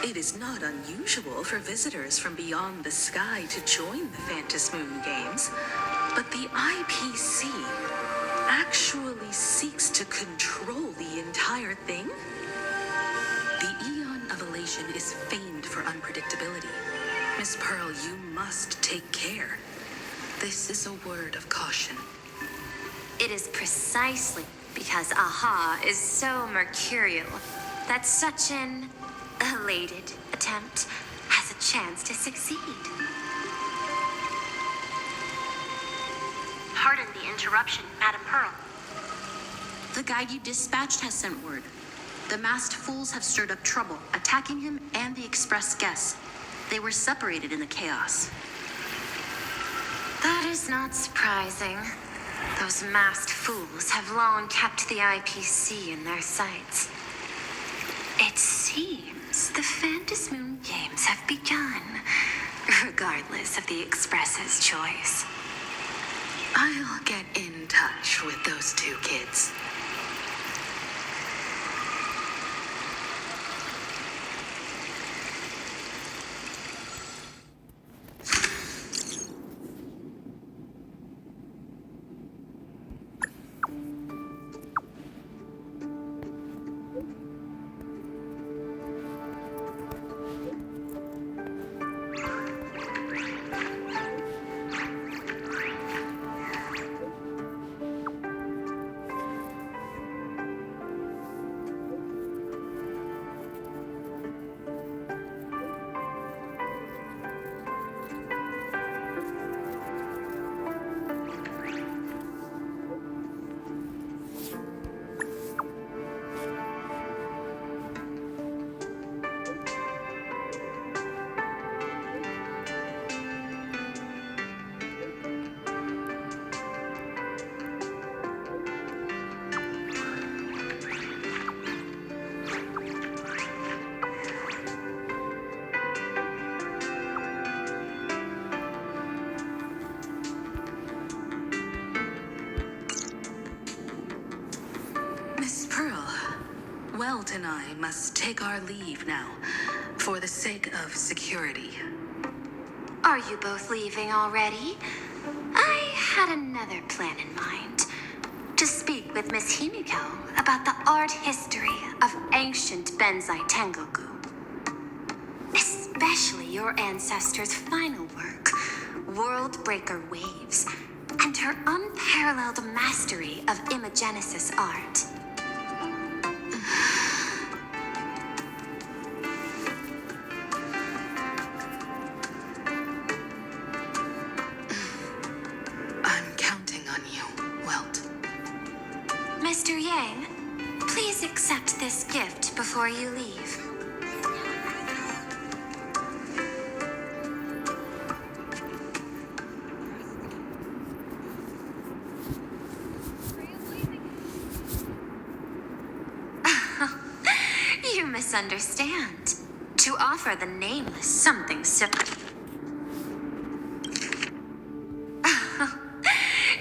It is not unusual for visitors from beyond the sky to join the Phantasmoon Games, but the IPC actually seeks to control the entire thing? The Eon of Elation is famed for unpredictability. Miss Pearl, you must take care. This is a word of caution. It is precisely because Aha is so mercurial that such an elated attempt has a chance to succeed. Pardon the interruption, Madam Pearl. The guide you dispatched has sent word. The masked fools have stirred up trouble, attacking him and the express guests. They were separated in the chaos. That is not surprising. Those masked fools have long kept the IPC in their sights. It seems the Phantom Moon Games have begun, regardless of the Express's choice. I'll get in touch with those two kids. Miss Pearl, Welt and I must take our leave now, for the sake of security. Are you both leaving already? I had another plan in mind. To speak with Miss Himiko about the art history of ancient Benzai Tengoku. Especially your ancestors' final work, World Breaker Waves, and her unparalleled mastery of imagenesis art. I'm counting on you, Welt. Mr. Yang, please accept this gift before you leave. You misunderstand. To offer the Nameless something so...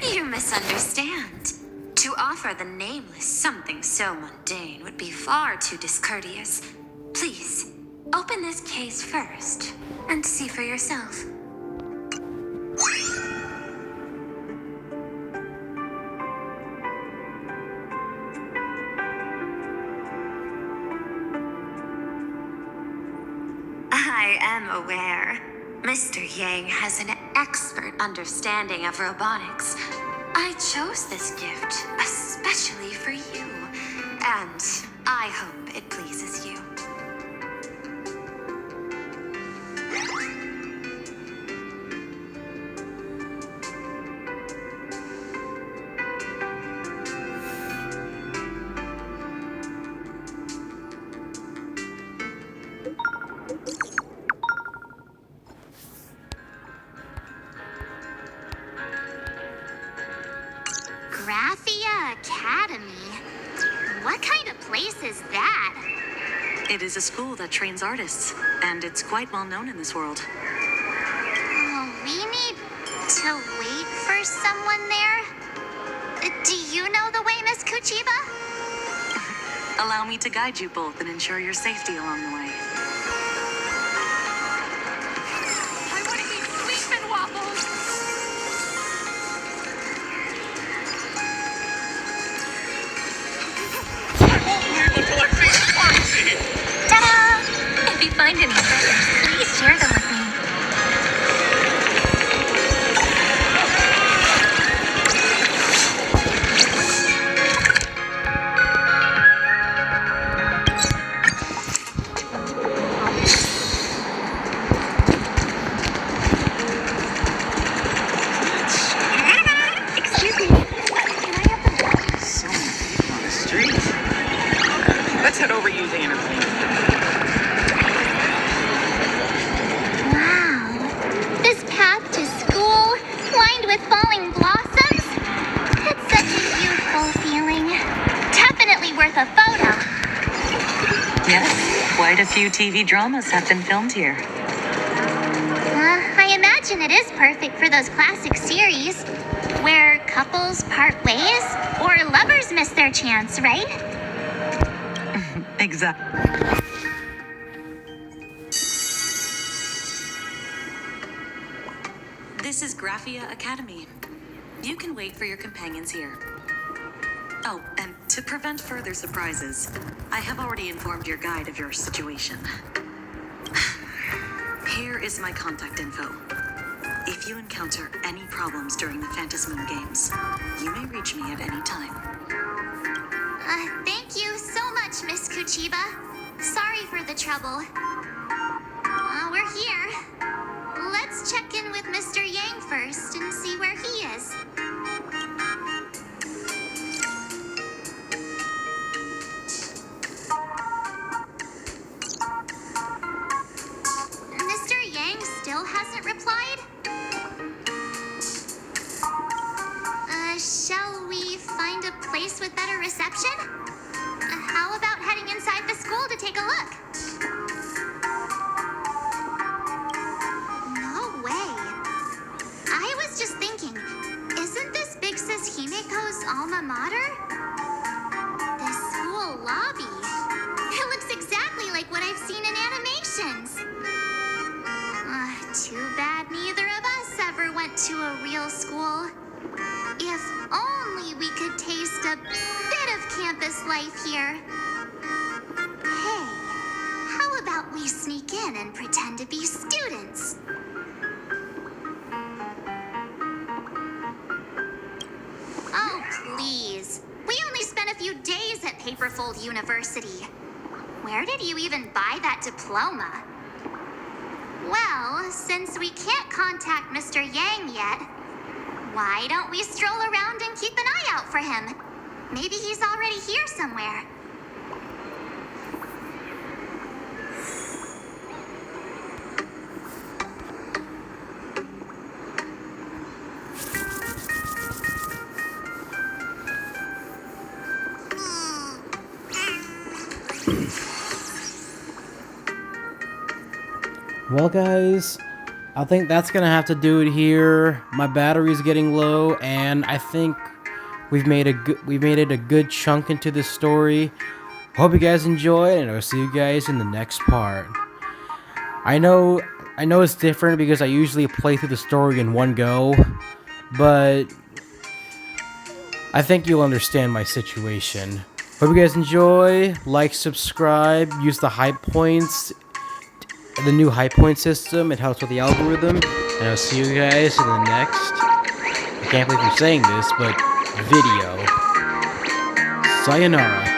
You misunderstand. To offer the Nameless something so mundane would be far too discourteous. Please, open this case first and see for yourself. I am aware. Mr. Yang has an expert understanding of robotics. I chose this gift especially for you, and I hope it pleases you. Graphia Academy? What kind of place is that? It is a school that trains artists, and it's quite well known in this world. We need to wait for someone there? Do you know the way, Miss Kuchiba? Allow me to guide you both and ensure your safety along the way. I want to eat Sleepin' Waffles! I won't leave until I see Sparksy! Ta-da! If you find any treasures, please share them with me. Excuse me. Can I have the... So many people on the street. Let's head over using entertainment. Wow. This path to school, lined with falling blossoms. It's such a youthful feeling. Definitely worth a photo. Yes, Quite a few TV dramas have been filmed here. I imagine it is perfect for those classic series where couples part ways or lovers miss their chance, right? Exactly. This is Graphia Academy. You can wait for your companions here. Oh, and to prevent further surprises, I have already informed your guide of your situation. Here is my contact info. If you encounter any problems during the Phantasmoon games, you may reach me at any time. Thank you so much, Miss Kuchiba. Sorry for the trouble. We're here. Let's check in with Mr. Yang first and see where he is. Mr. Yang still hasn't replied? Shall we find a place with better reception? How about heading inside the school to take a look? No way. I was just thinking, isn't this Big Sis Himiko's alma mater? The school lobby. It looks exactly like what I've seen in animations. Too bad neither of us ever went to a real school. If only we could taste a bit of campus life here. Hey, how about we sneak in and pretend to be students? Oh, please. We only spent a few days at Paperfold University. Where did you even buy that diploma? Well, since we can't contact Mr. Yang yet, why don't we stroll around and keep an eye out for him? Maybe he's already here somewhere. Well, guys, I think that's gonna have to do it here. My battery's getting low, and I think we've made it a good chunk into this story. Hope you guys enjoyed, and I'll see you guys in the next part. I know it's different because I usually play through the story in one go, but I think you'll understand my situation. Hope you guys enjoy. Like, subscribe, use the hype points. The new high point system, it helps with the algorithm, and I'll see you guys in the next, I can't believe I'm saying this, but video. Sayonara.